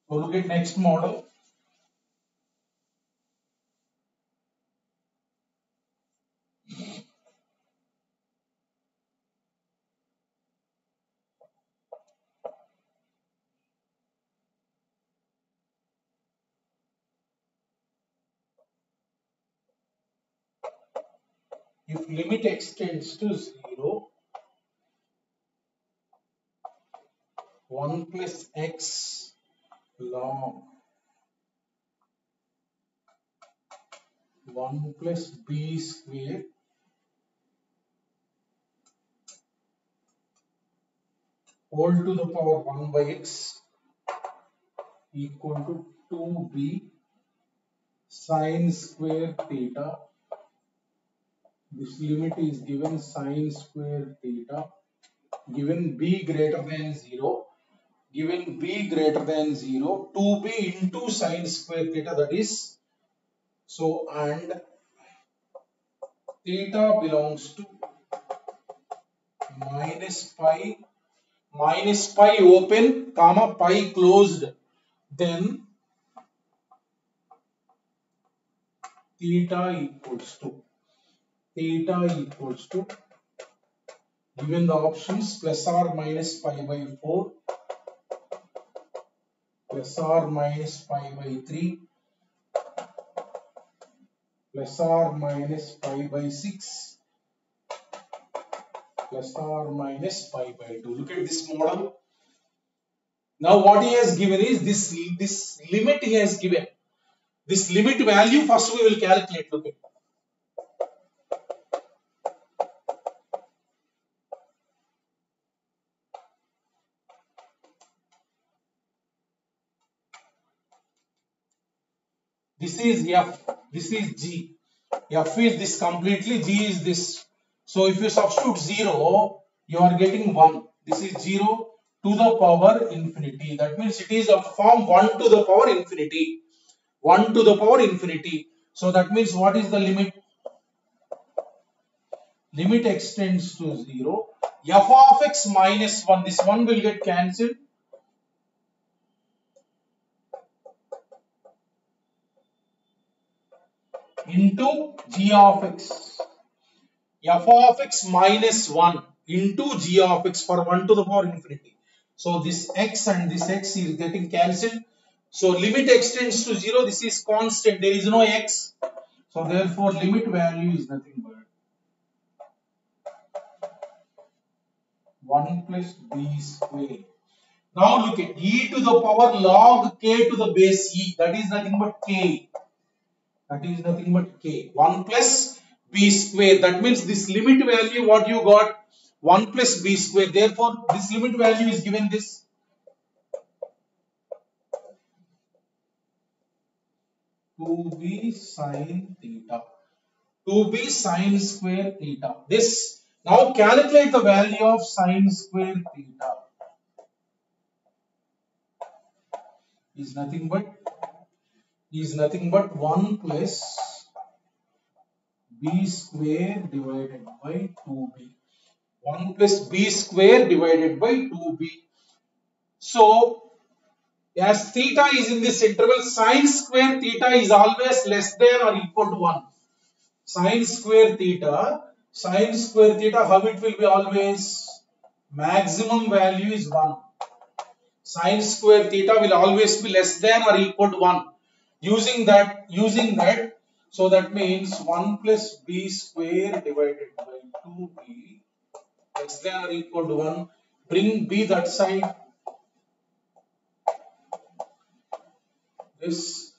So look at next model. If limit extends to 0, 1 plus x log 1 plus b square whole to the power 1 by x equal to 2b sine square theta. This limit is given sine square theta. Given b greater than 0. Given b greater than 0, 2b into sine square theta, that is, so, and theta belongs to minus pi open comma pi closed, then theta equals to given the options plus or minus pi by 4, plus or minus pi by 3, plus or minus pi by 6, plus or minus pi by 2. Look at this model. Now what he has given is this limit he has given. This limit value first we will calculate. Look at. This is f, this is g. F is this completely, g is this. So if you substitute 0, you are getting 1. This is 0 to the power infinity. That means it is of form 1 to the power infinity. 1 to the power infinity. So that means what is the limit? Limit extends to 0. F of x minus 1. This 1 will get cancelled. Into g of x. F of x minus 1 into g of x for 1 to the power infinity. So this x and this x is getting cancelled. So limit extends to 0. This is constant. There is no x. So therefore limit value is nothing but 1 plus b square. Now look at e to the power log k to the base e. That is nothing but k. That is nothing but k. 1 plus b square. That means this limit value what you got? 1 plus b square. Therefore, this limit value is given this. To be sine theta. To be sine square theta. This. Now calculate the value of sine square theta. Is nothing but 1 plus b square divided by 2b. 1 plus b square divided by 2b. So, as theta is in this interval, sine square theta is always less than or equal to 1. Sine square theta, how it will be always? Maximum value is 1. Sine square theta will always be less than or equal to 1. Using that, so that means 1 plus b square divided by 2b less than or equal to 1. Bring b that side. This.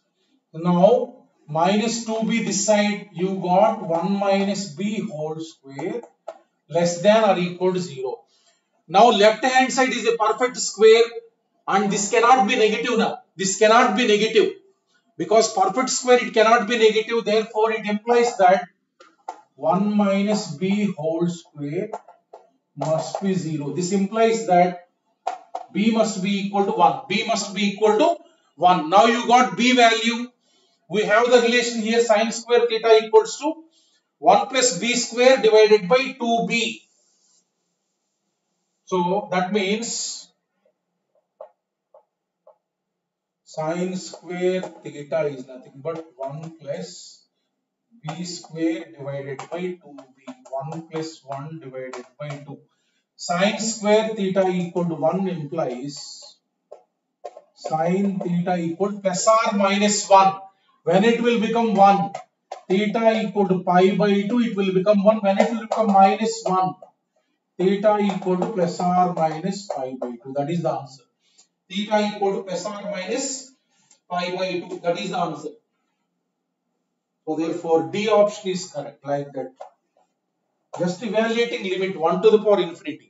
Now minus 2b this side, you got 1 minus b whole square less than or equal to 0. Now left hand side is a perfect square and this cannot be negative now. This cannot be negative because perfect square it cannot be negative. Therefore it implies that 1 minus b whole square must be 0. This implies that B must be equal to 1. B must be equal to 1. Now you got B value. We have the relation here sin square theta equals to 1 plus B square divided by 2B. So that means sin square theta is nothing but 1 plus B square divided by 2B. 1 plus 1 divided by 2. Sin square theta equal to 1 implies sin theta equal to plus or minus 1. When it will become 1, theta equal to pi by 2, it will become 1. When it will become minus 1, theta equal to plus or minus pi by 2. That is the answer. Theta equal to plus or minus pi by 2. That is the answer. So therefore D option is correct, like that. Just evaluating limit 1 to the power infinity.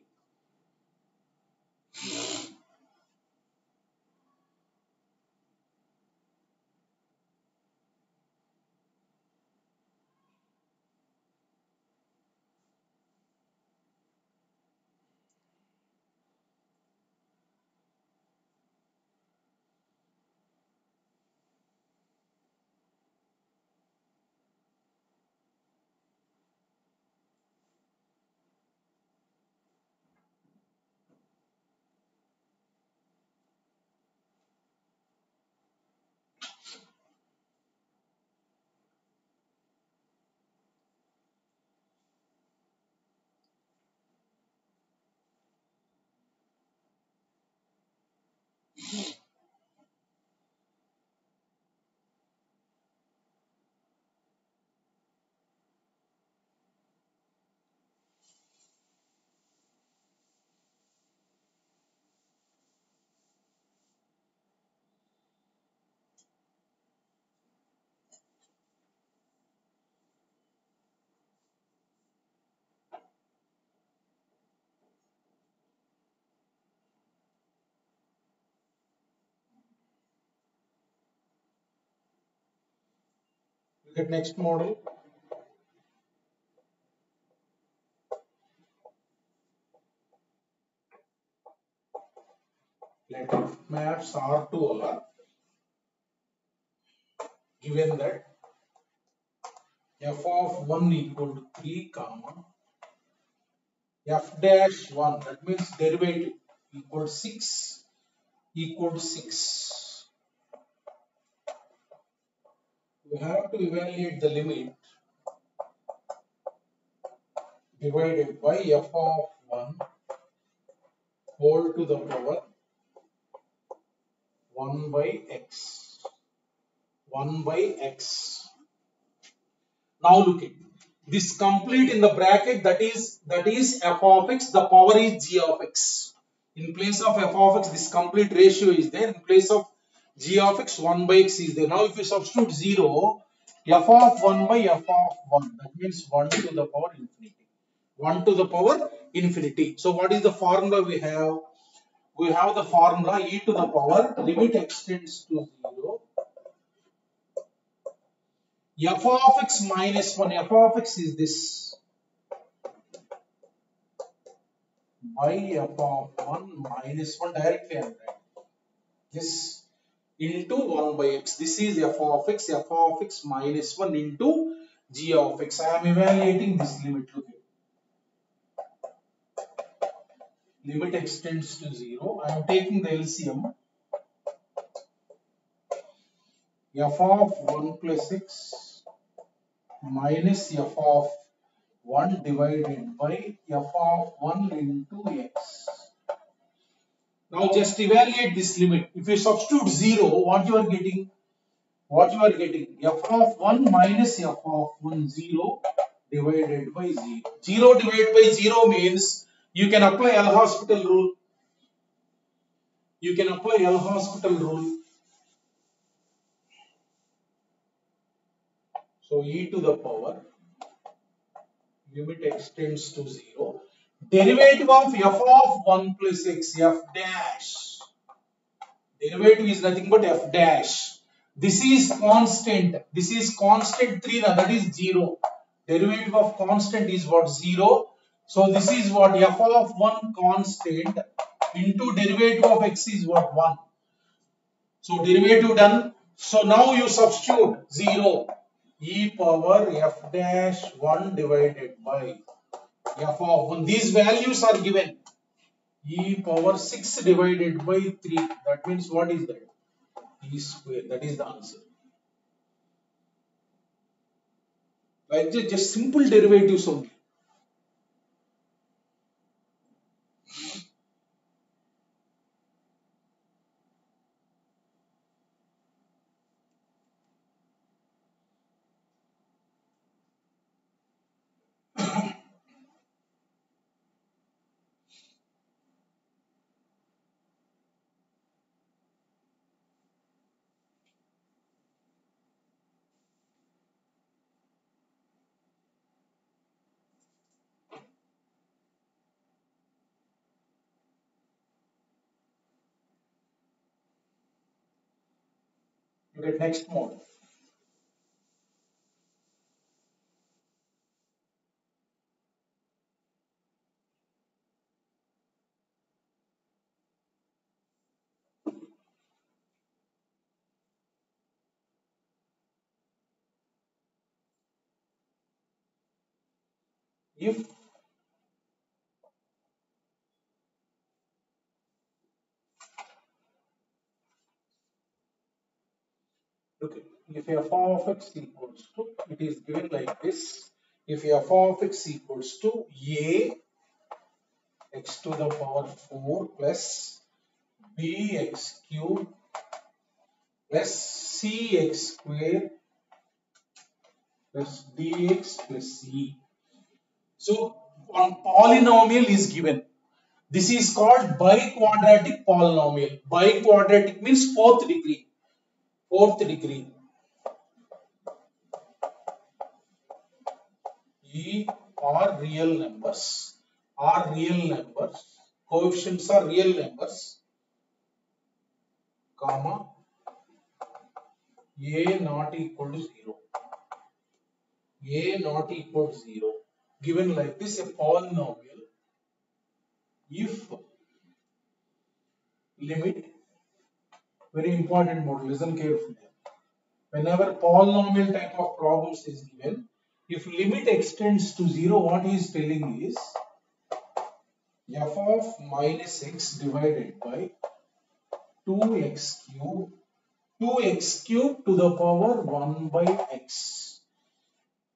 Look at next model. Let F maps R to R, given that f of 1 equal to 3 comma f dash 1, that means derivative equal to 6 equal to 6. We have to evaluate the limit divided by f of 1 whole to the power 1 by x. 1 by x. Now look at this complete in the bracket, that is f of x, the power is g of x. In place of f of x, this complete ratio is there. In place of g of x, 1 by x is there. Now if you substitute 0, f of 1 by f of 1, that means 1 to the power infinity. 1 to the power infinity. So what is the formula we have? We have the formula e to the power, limit extends to 0. F of x minus 1, f of x is this, by f of 1 minus 1, directly I am writing this, into 1 by x. This is f of x minus 1 into g of x. I am evaluating this limit. Look at limit extends to 0. I am taking the LCM. F of 1 plus x minus f of 1 divided by f of 1 into x. Now just evaluate this limit. If you substitute 0, what you are getting? What you are getting? F of 1 minus f of 1, 0 divided by 0. 0 divided by 0 means you can apply L'Hospital rule. You can apply L'Hospital rule. So e to the power, limit extends to 0. Derivative of f of 1 plus x, f dash. Derivative is nothing but f dash. This is constant. This is constant 3, that is 0. Derivative of constant is what? 0. So this is what? F of 1 constant into derivative of x is what? 1. So derivative done. So now you substitute 0 e power f dash 1 divided by f of 1. These values are given. E power 6 divided by 3. That means what is that? E square. That is the answer. Like just simple derivatives only. Okay, next mode. If okay, if f of x equals to, it is given like this. If f of x equals to a x to the power 4 plus bx cube plus cx square plus dx plus e. So one polynomial is given. This is called biquadratic polynomial. Biquadratic means fourth degree. Fourth degree. E are real numbers. Are real numbers. Coefficients are real numbers. Comma a not equal to 0. A not equal to 0. Given like this, a polynomial. If limit, very important mode, listen carefully. Whenever polynomial type of problems is given, if limit extends to 0, what he is telling is f of minus x divided by 2x cube, 2x cube to the power 1 by x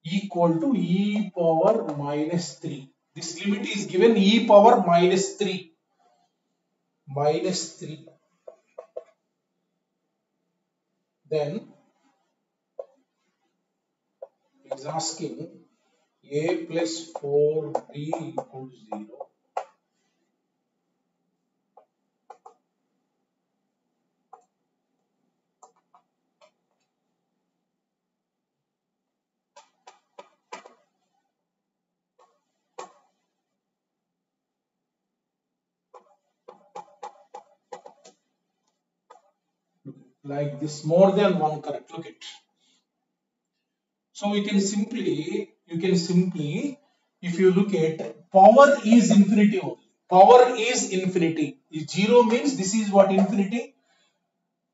equal to e power minus 3. This limit is given e power minus 3. Minus 3. Then it is asking a plus 4b equals 0. Like this, more than one correct. Look at. So you can simply, if you look at power is infinity only. Power is infinity. If 0 means this is what infinity,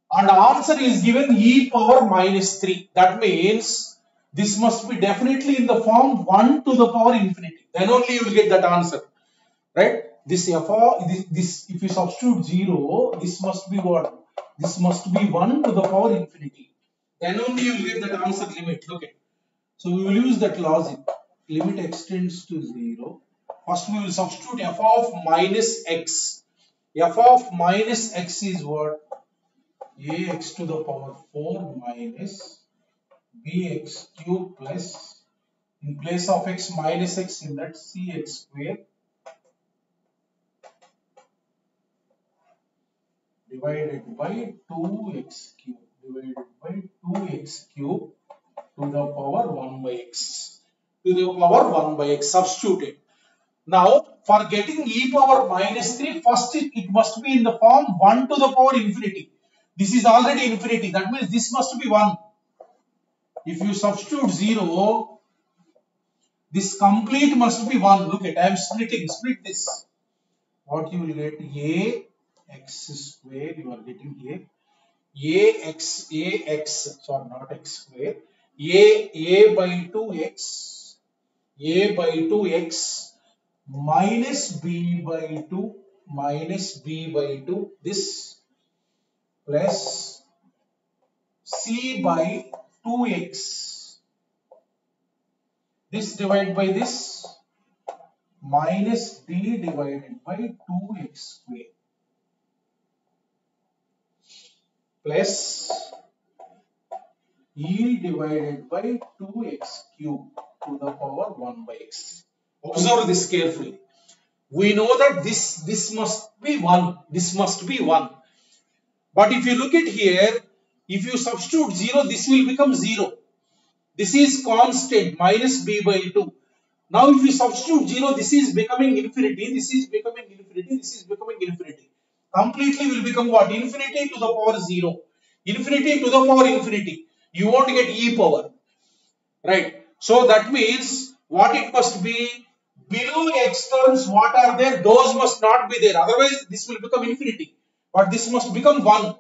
and answer is given e power minus 3. That means this must be definitely in the form 1 to the power infinity. Then only you will get that answer, right? This this if you substitute 0, this must be what? This must be 1 to the power infinity. Then only you will get that answer limit. Look at. So we will use that logic. Limit extends to 0. First we will substitute f of minus x. F of minus x is what? Ax to the power 4 minus bx cube plus, in place of x minus x, in that cx square divided by 2x cube to the power 1 by x. To the power 1 by x substituted. Now, for getting e power minus 3, first it must be in the form 1 to the power infinity. This is already infinity. That means this must be 1. If you substitute 0, this complete must be 1. Look at, I am split this. what you will get? A x square, you are getting here. Ax, sorry, not x square. A by 2x, A by 2x minus B by 2 minus B by 2, this plus C by 2x, this divided by this minus D divided by 2x square plus E divided by 2x cube to the power 1 by x. Observe this carefully. We know that this must be 1, this must be 1. But if you look at here, if you substitute 0, this will become 0. This is constant, minus b by 2. Now if you substitute 0, this is becoming infinity, this is becoming infinity, this is becoming infinity. Completely will become what? Infinity to the power 0. Infinity to the power infinity. You won't get e power. Right. So that means what it must be? Below x terms, what are there? Those must not be there. Otherwise, this will become infinity. But this must become 1.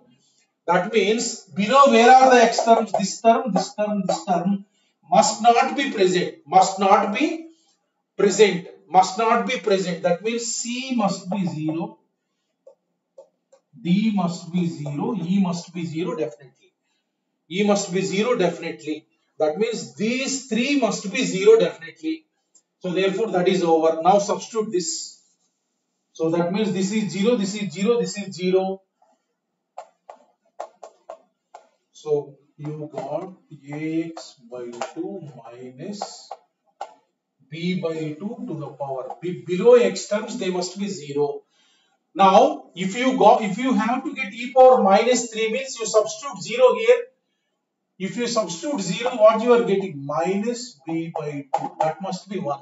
That means below where are the x terms? This term, this term, this term must not be present. Must not be present. Must not be present. That means C must be 0. D must be 0. E must be 0 definitely. E must be 0 definitely. That means these three must be 0 definitely. So therefore that is over. Now substitute this. So that means this is 0, this is 0, this is 0. So you got ax by 2 minus b by 2 to the power. Below x terms they must be 0. Now if you have to get e power minus 3 means you substitute 0 here. If you substitute 0, what you are getting? Minus b by 2. That must be 1.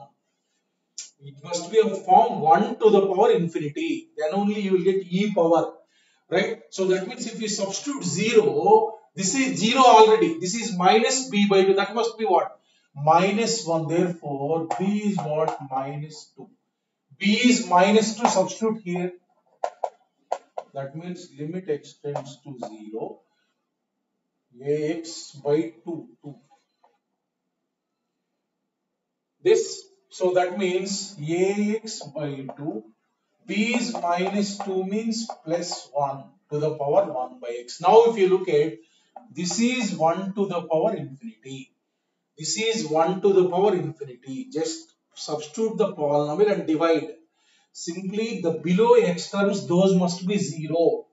It must be of form 1 to the power infinity. Then only you will get e power. Right? So that means if you substitute 0, this is 0 already. This is minus b by 2. That must be what? Minus 1. Therefore, b is what? Minus 2. B is minus 2. Substitute here. That means limit extends to 0. Ax by 2. This, so that means ax by 2, b is minus 2 means plus 1 to the power 1 by x. Now if you look at, this is 1 to the power infinity. This is 1 to the power infinity. Just substitute the polynomial and divide. Simply the below x terms, those must be 0.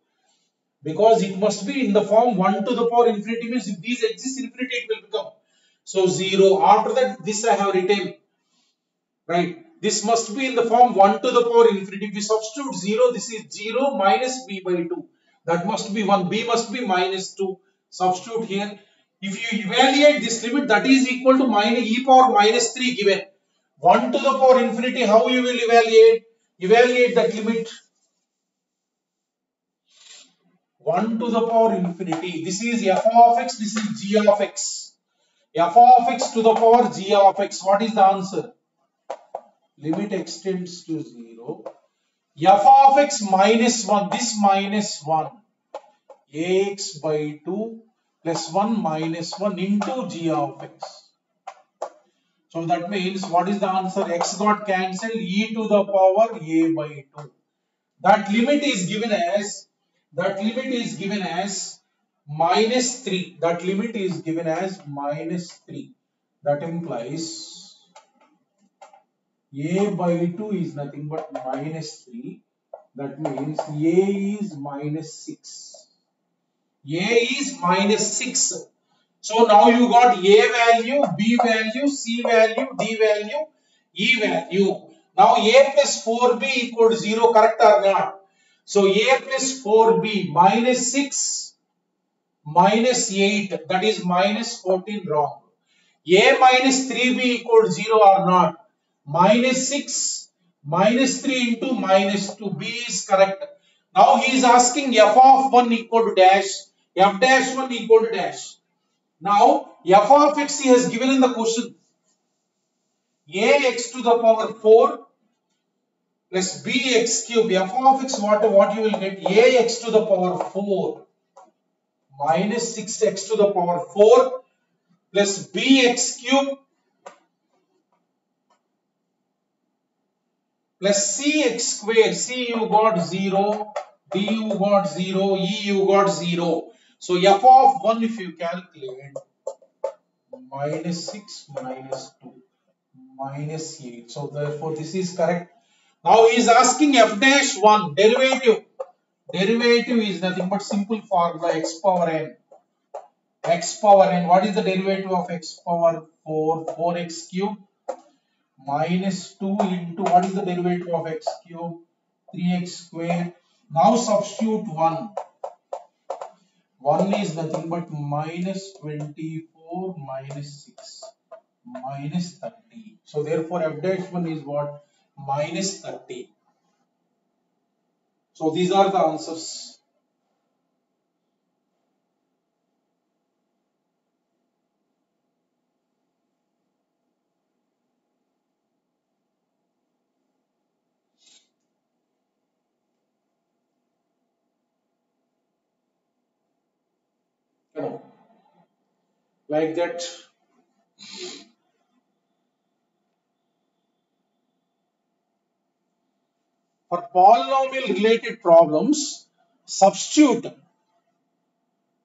Because it must be in the form 1 to the power infinity means if these exist infinity it will become. So 0. After that this I have written. Right. This must be in the form 1 to the power infinity. If we substitute 0, this is 0 minus b by 2. That must be 1. B must be minus 2. Substitute here. If you evaluate this limit, that is equal to minus e power minus 3 given. 1 to the power infinity, how you will evaluate? Evaluate that limit. 1 to the power infinity. This is f of x, this is g of x. F of x to the power g of x. What is the answer? Limit extends to 0. F of x minus 1. This minus 1. Ax by 2 plus 1 minus 1 into g of x. So that means what is the answer? X got cancelled. E to the power a by 2. That limit is given as minus 3. That limit is given as minus 3. That implies a by 2 is nothing but minus 3. That means a is minus 6. A is minus 6. So now you got a value, b value, c value, d value, e value. Now a plus 4b equal to 0, correct or not? So a plus 4b minus 6 minus 8, that is minus 14, wrong. A minus 3b equal to 0 or not? Minus 6 minus 3 into minus 2, b is correct. Now he is asking f of 1 equal to dash, f dash 1 equal to dash. Now f of x he has given in the question. Ax to the power 4 plus bx cube. F of x, what you will get? Ax to the power 4 minus 6x to the power 4 plus bx cube plus cx square. C you got 0, d you got 0, e you got 0. So f of 1, if you calculate, minus 6 minus 2 minus 8. So therefore this is correct. Now he is asking f dash 1 derivative. Derivative is nothing but simple formula x power n. X power n. What is the derivative of x power 4? 4x cube minus 2 into what is the derivative of x cube? 3x square. Now substitute 1. 1 is nothing but minus 24 minus 6 minus 30. So therefore f dash 1 is what? Minus 30. So these are the answers. You know, like that. For polynomial related problems, substitute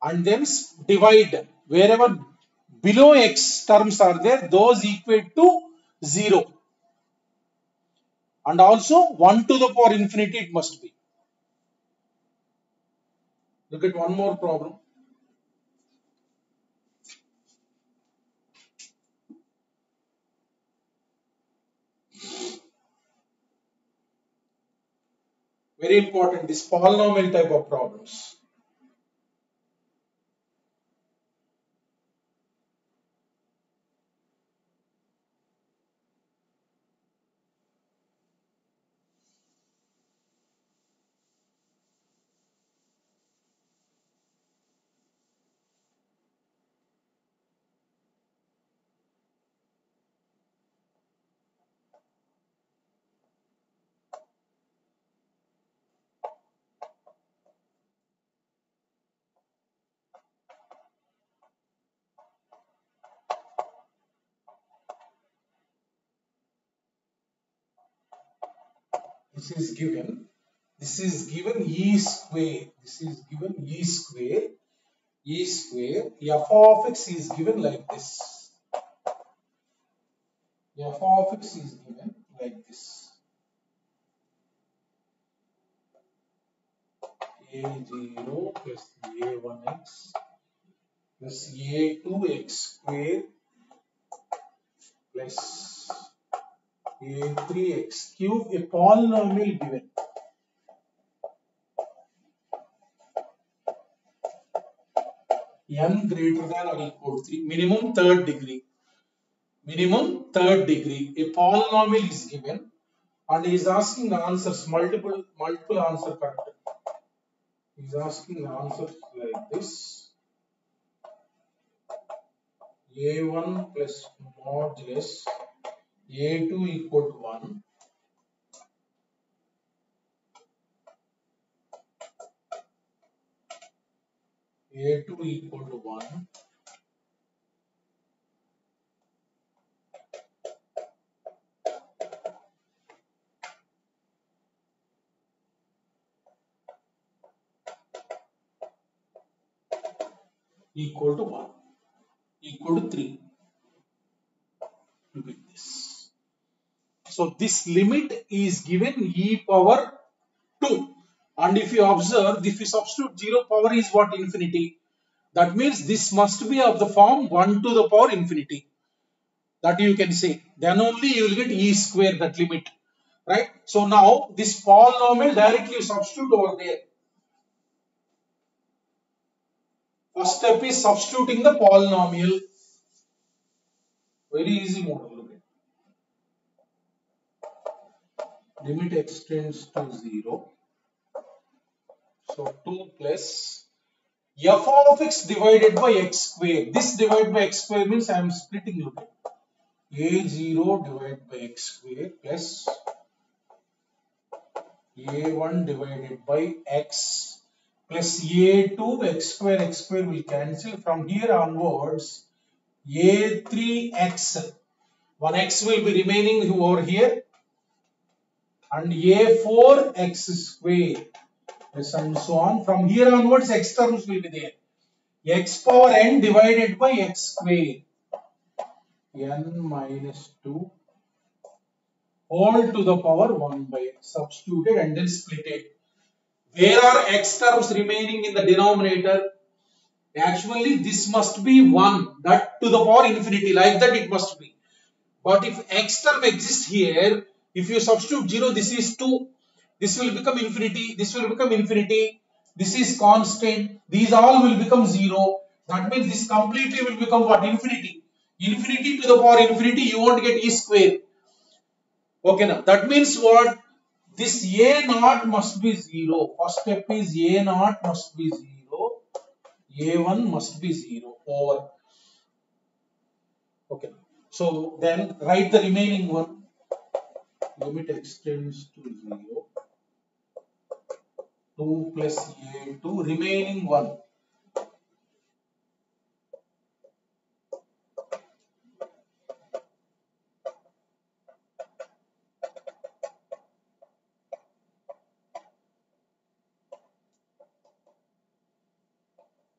and then divide. Wherever below x terms are there, those equate to 0. And also 1 to the power infinity it must be. Look at one more problem. Very important, this polynomial type of problems. This is given e square. This is given e square. E square. F of x is given like this. F of x is given like this. A0 plus A1x plus A2x square plus A3x cube, a polynomial given. N greater than or equal to 3, minimum third degree. Minimum third degree. A polynomial is given and he is asking the answers, multiple answer correct. He is asking the answers like this. A1 plus modulus A2 equal to 1. A2 equal to 1. Equal to 1. Equal to 3. Look at this. So this limit is given e power 2. And if you observe, if you substitute 0 power is what? Infinity. That means this must be of the form 1 to the power infinity. That you can say. Then only you will get e square, that limit. Right? So now this polynomial directly you substitute over there. First step is substituting the polynomial. Very easy model. Look at. Limit extends to 0. So 2 plus f of x divided by x square. This divided by x square means I am splitting. Look at. A0 divided by x square plus a1 divided by x plus a2 x square will cancel. From here onwards, a3x, one x will be remaining over here, and a4x square, yes, and so on. From here onwards, x terms will be there. X power n divided by x square, n minus 2 whole to the power 1 by x, substituted and then split it. Where are x terms remaining in the denominator? Actually, this must be 1, that to the power infinity, like that it must be. But if x term exists here, if you substitute 0, this is 2, this will become infinity, this will become infinity, this is constant, these all will become 0. That means this completely will become what? Infinity. Infinity to the power infinity, you won't get e square. Okay, now that means what? This a naught must be 0. First step is a naught must be 0. a1 must be 0 over. Okay. So then write the remaining one. Limit extends to 0. 2 plus a2, remaining 1.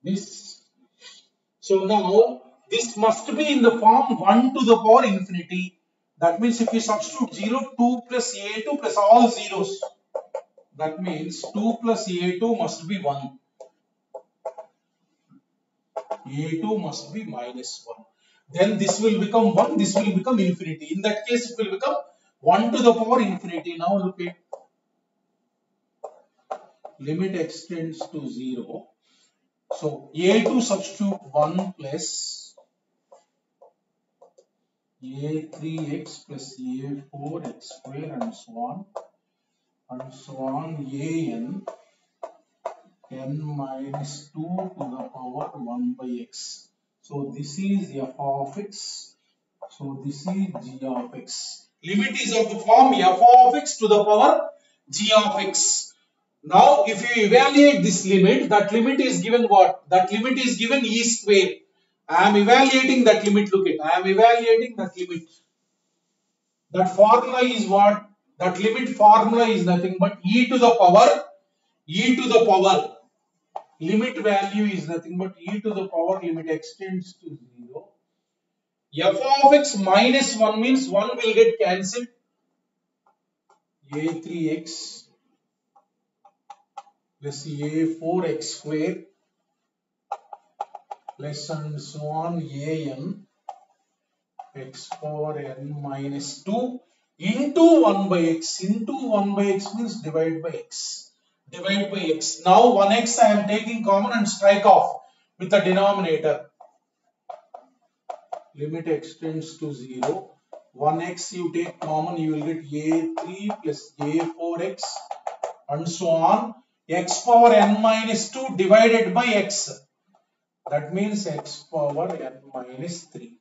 This. So now this must be in the form 1 to the power infinity. That means if you substitute 0, 2 plus a2 plus all zeros. That means 2 plus a2 must be 1. a2 must be minus 1. Then this will become 1, this will become infinity. In that case, it will become 1 to the power infinity. Now look at limit extends to 0. So a2 substitute 1 plus a3x plus a4x square and so on. And so on n minus 2 to the power 1 by x. So this is f of x. So this is g of x. Limit is of the form f of x to the power g of x. Now if you evaluate this limit, that limit is given what? That limit is given e square. I am evaluating that limit. Look at, I am evaluating that limit. That formula is what? That limit formula is nothing but e to the power limit value is nothing but e to the power limit extends to 0. F of x minus 1 means 1 will get cancelled. a3x plus a4x square plus and so on an x power n minus 2 into 1 by x. Into 1 by x means divide by x. Divide by x. Now 1x I am taking common and strike off with the denominator. Limit extends to 0. 1x you take common, you will get a3 plus a4x and so on. X power n minus 2 divided by x. That means x power n minus 3.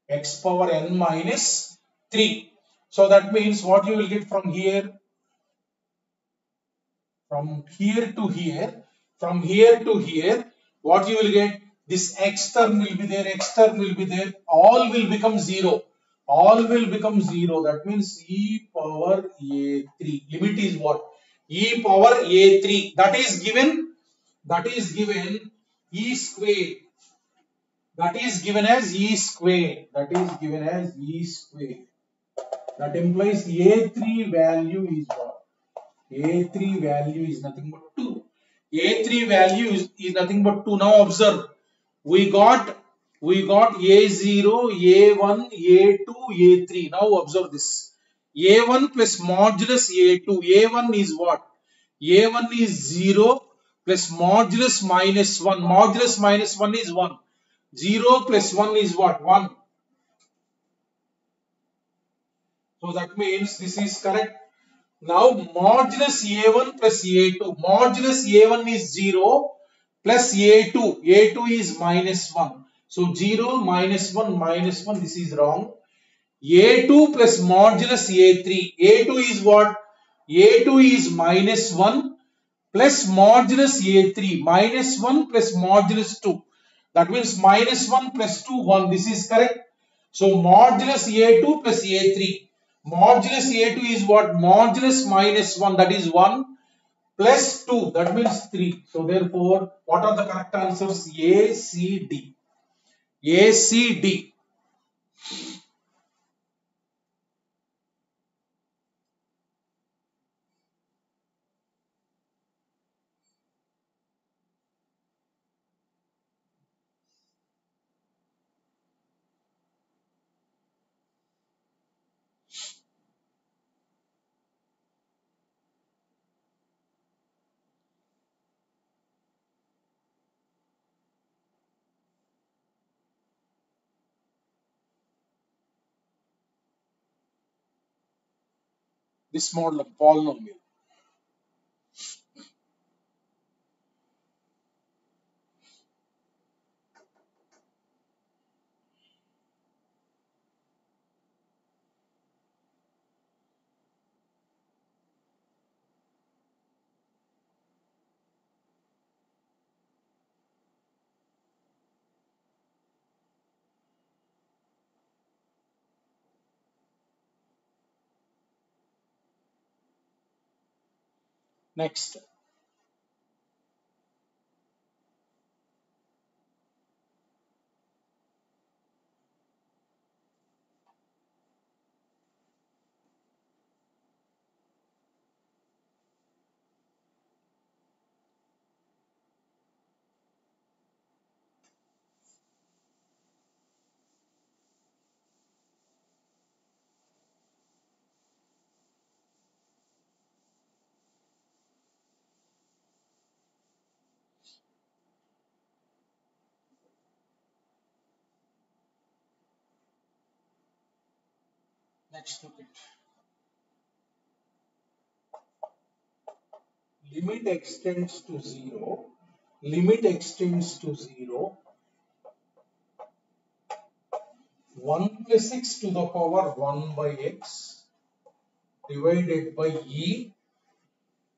X power n minus 3. So that means what you will get from here? From here to here, what you will get? This x term will be there, x term will be there, all will become 0. All will become 0. That means e power a3. Limit is what? E power a3. That is given e square. That is given as e square. That implies a3 value is what? A3 value is nothing but 2. A3 value is nothing but 2. Now observe. We got A0, A1, A2, A3. Now observe this. A1 plus modulus A2. A1 is what? A1 is 0 plus modulus minus 1. Modulus minus 1 is 1. 0 plus 1 is what? 1. So that means this is correct. Now modulus A1 plus A2. Modulus A1 is 0 plus A2. A2 is minus 1. So 0 minus 1 minus 1. This is wrong. A2 plus modulus A3. A2 is what? A2 is minus 1 plus modulus A3, minus 1 plus modulus 2. That means minus 1 plus 2, 1. This is correct. So modulus A2 plus A3. Modulus A2 is what? Modulus minus 1, that is 1, plus 2, that means 3. So therefore, what are the correct answers? A, C, D. A, C, D. This model of polynomial. Next. Next, look at limit extends to 0. Limit extends to 0. 1 plus x to the power 1 by x divided by e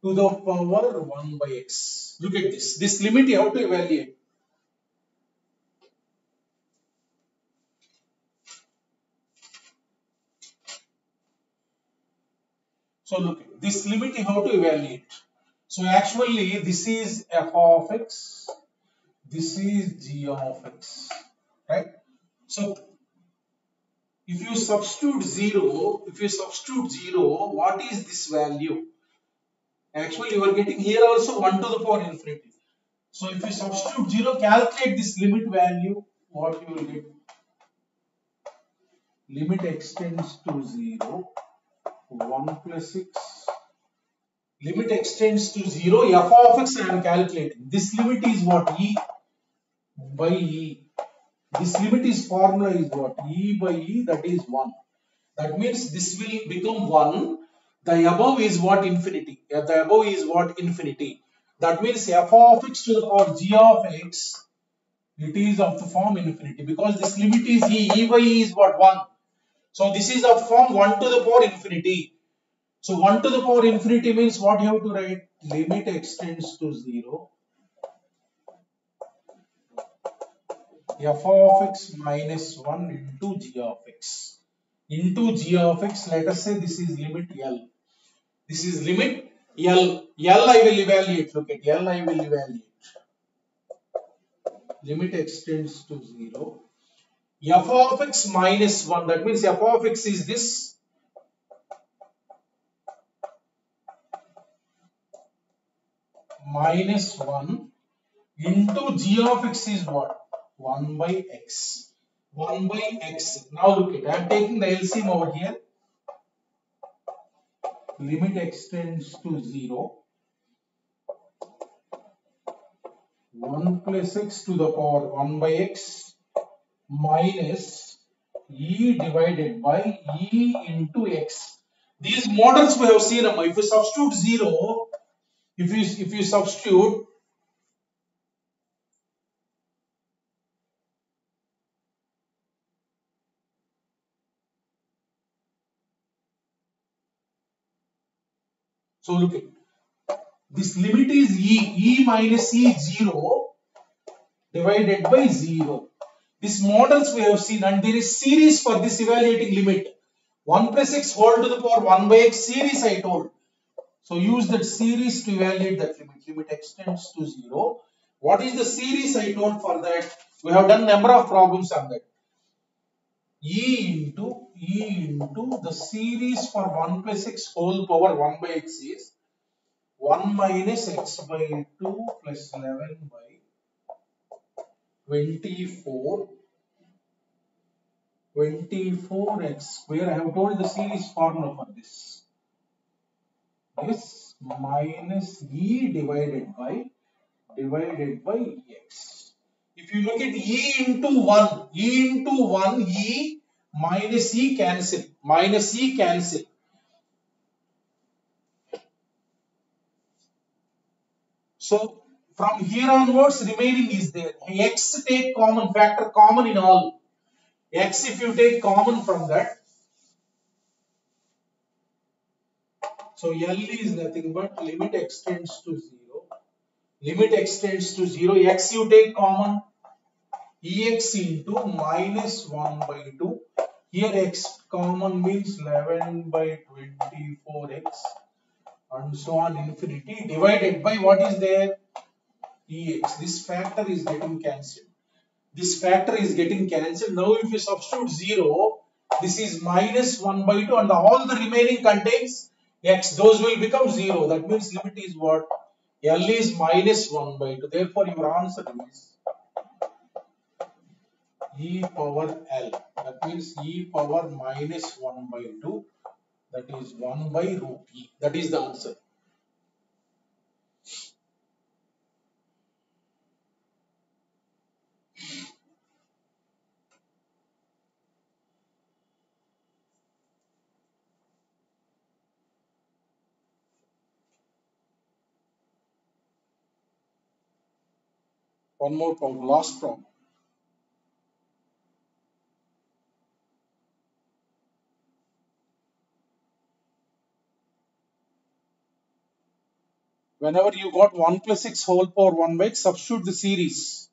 to the power 1 by x. Look at this. This limit you have to evaluate. So look, this limit you have to evaluate. So actually this is f of x, this is g of x, right? So if you substitute 0, what is this value? Actually you are getting here also 1 to the power infinity. So if you substitute 0, calculate this limit value, what you will get? Limit extends to 0, 1 plus x. Limit extends to 0, f of x I am calculating. This limit is what? E by E. This limit is formula is what? E by E, that is 1. That means this will become 1. The above is what? Infinity. The above is what? Infinity. That means f of x to the power g of x, it is of the form infinity because this limit is E. E by E is what? 1. So this is of form 1 to the power infinity. So 1 to the power infinity means what you have to write? Limit extends to 0. F of x minus 1 into g of x. Into g of x, let us say this is limit L. This is limit L. L I will evaluate. Look at L I will evaluate. Limit extends to 0. F of x minus 1. That means f of x is this. Minus 1 into g of x is what? 1 by x. 1 by x. Now look at, I am taking the LCM over here. Limit extends to 0. 1 plus x to the power 1 by x minus e divided by e into x. These models we have seen. If you substitute 0, if you substitute, So look at this limit is e minus e 0 divided by 0. These models we have seen, and there is series for this evaluating limit. 1 plus x whole to the power 1 by x series I told. So use that series to evaluate that limit. Limit extends to 0. What is the series I told for that? We have done number of problems on that. E into the series for 1 plus x whole power 1 by x is 1 minus x by 2 plus 11 by 24 24x square. I have told the series formula for this. This minus e divided by x. If you look at e into 1, e minus e cancel, minus e cancel. So from here onwards remaining is there. X take common, factor common in all. X if you take common from that. So L is nothing but limit extends to 0. Limit extends to 0. X you take common. Ex into minus 1 by 2. Here x common means 11 by 24x and so on infinity divided by what is there? Ex. This factor is getting cancelled. This factor is getting cancelled. Now if you substitute 0, this is minus 1 by 2 and all the remaining contains x. Those will become 0. That means limit is what? L is minus 1 by 2. Therefore your answer is e power L. That means e power minus 1 by 2. That is 1 by root e. That is the answer. One more problem, last problem. Whenever you got 1 plus x whole power 1 by x, substitute the series.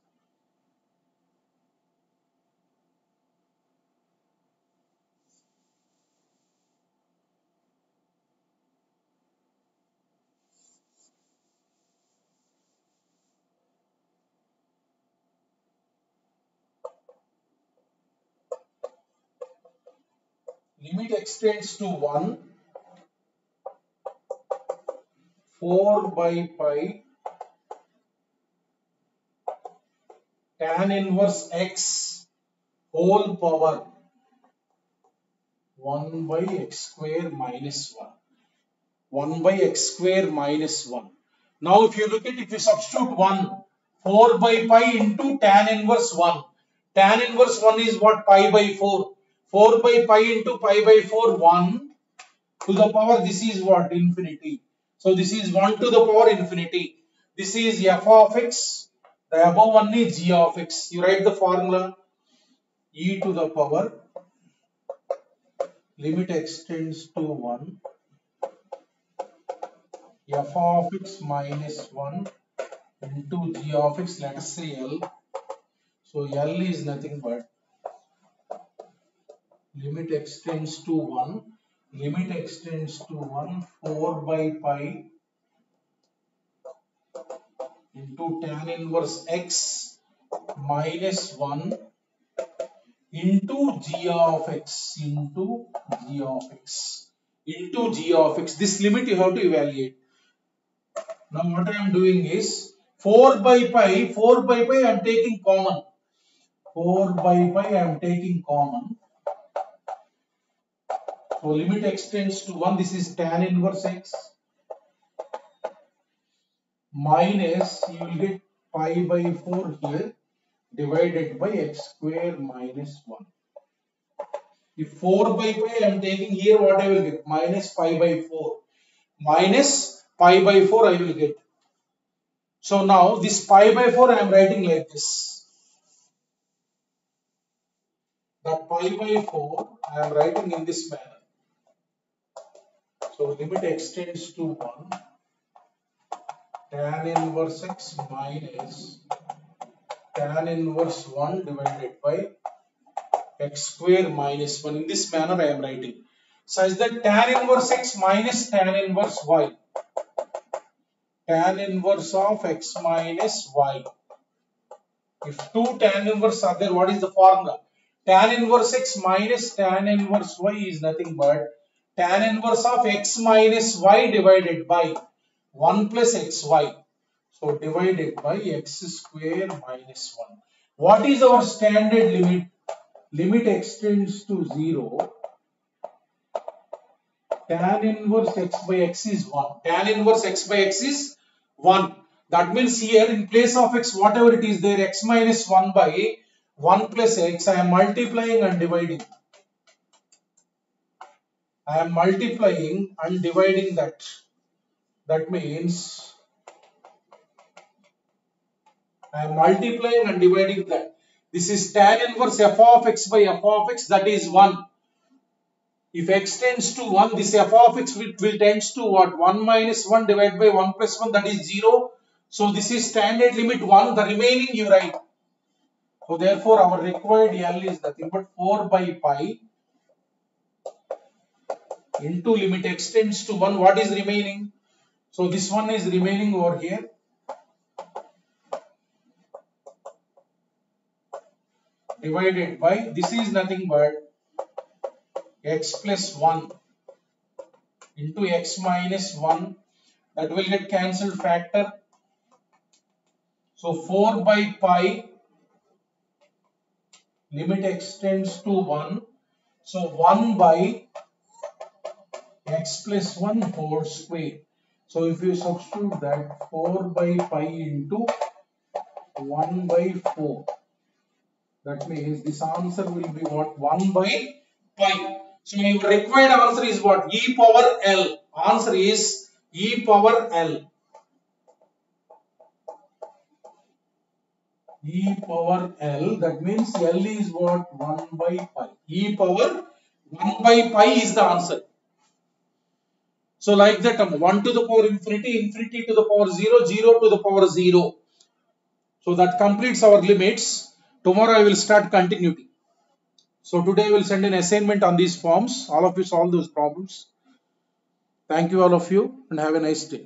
Limit extends to 1, 4 by pi tan inverse x whole power 1 by x square minus 1. 1 by x square minus 1. Now if you look at, if you substitute 1, 4 by pi into tan inverse 1. Tan inverse 1 is what? Pi by 4. 4 by pi into pi by 4, 1 to the power, this is what? Infinity. So this is 1 to the power infinity. This is f of x. The above one is g of x. You write the formula. E to the power, limit extends to 1, f of x minus 1 into g of x, let us say L. So L is nothing but limit extends to 1, limit extends to 1, 4 by pi into tan inverse x minus 1 into g of x into g of x into g of x. This limit you have to evaluate. Now what I am doing is 4 by pi I am taking common. 4 by pi I am taking common. So limit extends to 1. This is tan inverse x minus, you will get pi by 4 here divided by x square minus 1. If 4 by pi I am taking here, what I will get? Minus pi by 4. Minus pi by 4 I will get. So now this pi by 4 I am writing like this. That pi by 4 I am writing in this manner. So limit extends to 1, tan inverse x minus tan inverse 1 divided by x square minus 1. In this manner I am writing. Such that tan inverse x minus tan inverse y. Tan inverse of x minus y. If two tan inverse are there, what is the formula? Tan inverse x minus tan inverse y is nothing but tan inverse of x minus y divided by 1 plus xy. So divided by x square minus 1. What is our standard limit? Limit extends to 0. Tan inverse x by x is 1. Tan inverse x by x is 1. That means here in place of x, whatever it is there, x minus 1 by 1 plus x, I am multiplying and dividing. I am multiplying and dividing that. That means I am multiplying and dividing that. This is tan inverse f of x by f of x, that is 1. If x tends to 1, this f of x will tends to what? 1 minus 1 divided by 1 plus 1, that is 0. So this is standard limit 1, the remaining you write. So therefore our required L is nothing but 4 by pi into limit x tends to 1. What is remaining? So this one is remaining over here. Divided by, this is nothing but x plus 1 into x minus 1. That will get cancelled factor. So 4 by pi limit extends to 1. So 1 by x plus 1 whole square. So if you substitute that, 4 by pi into 1 by 4. That means this answer will be what? 1 by pi. So your required answer is what? E power L. Answer is e power L. E power L. That means L is what? 1 by pi. E power 1 by pi is the answer. So like that, 1 to the power infinity, infinity to the power 0, 0 to the power 0. So that completes our limits. Tomorrow I will start continuity. So today I will send an assignment on these forms. All of you solve those problems. Thank you all of you and have a nice day.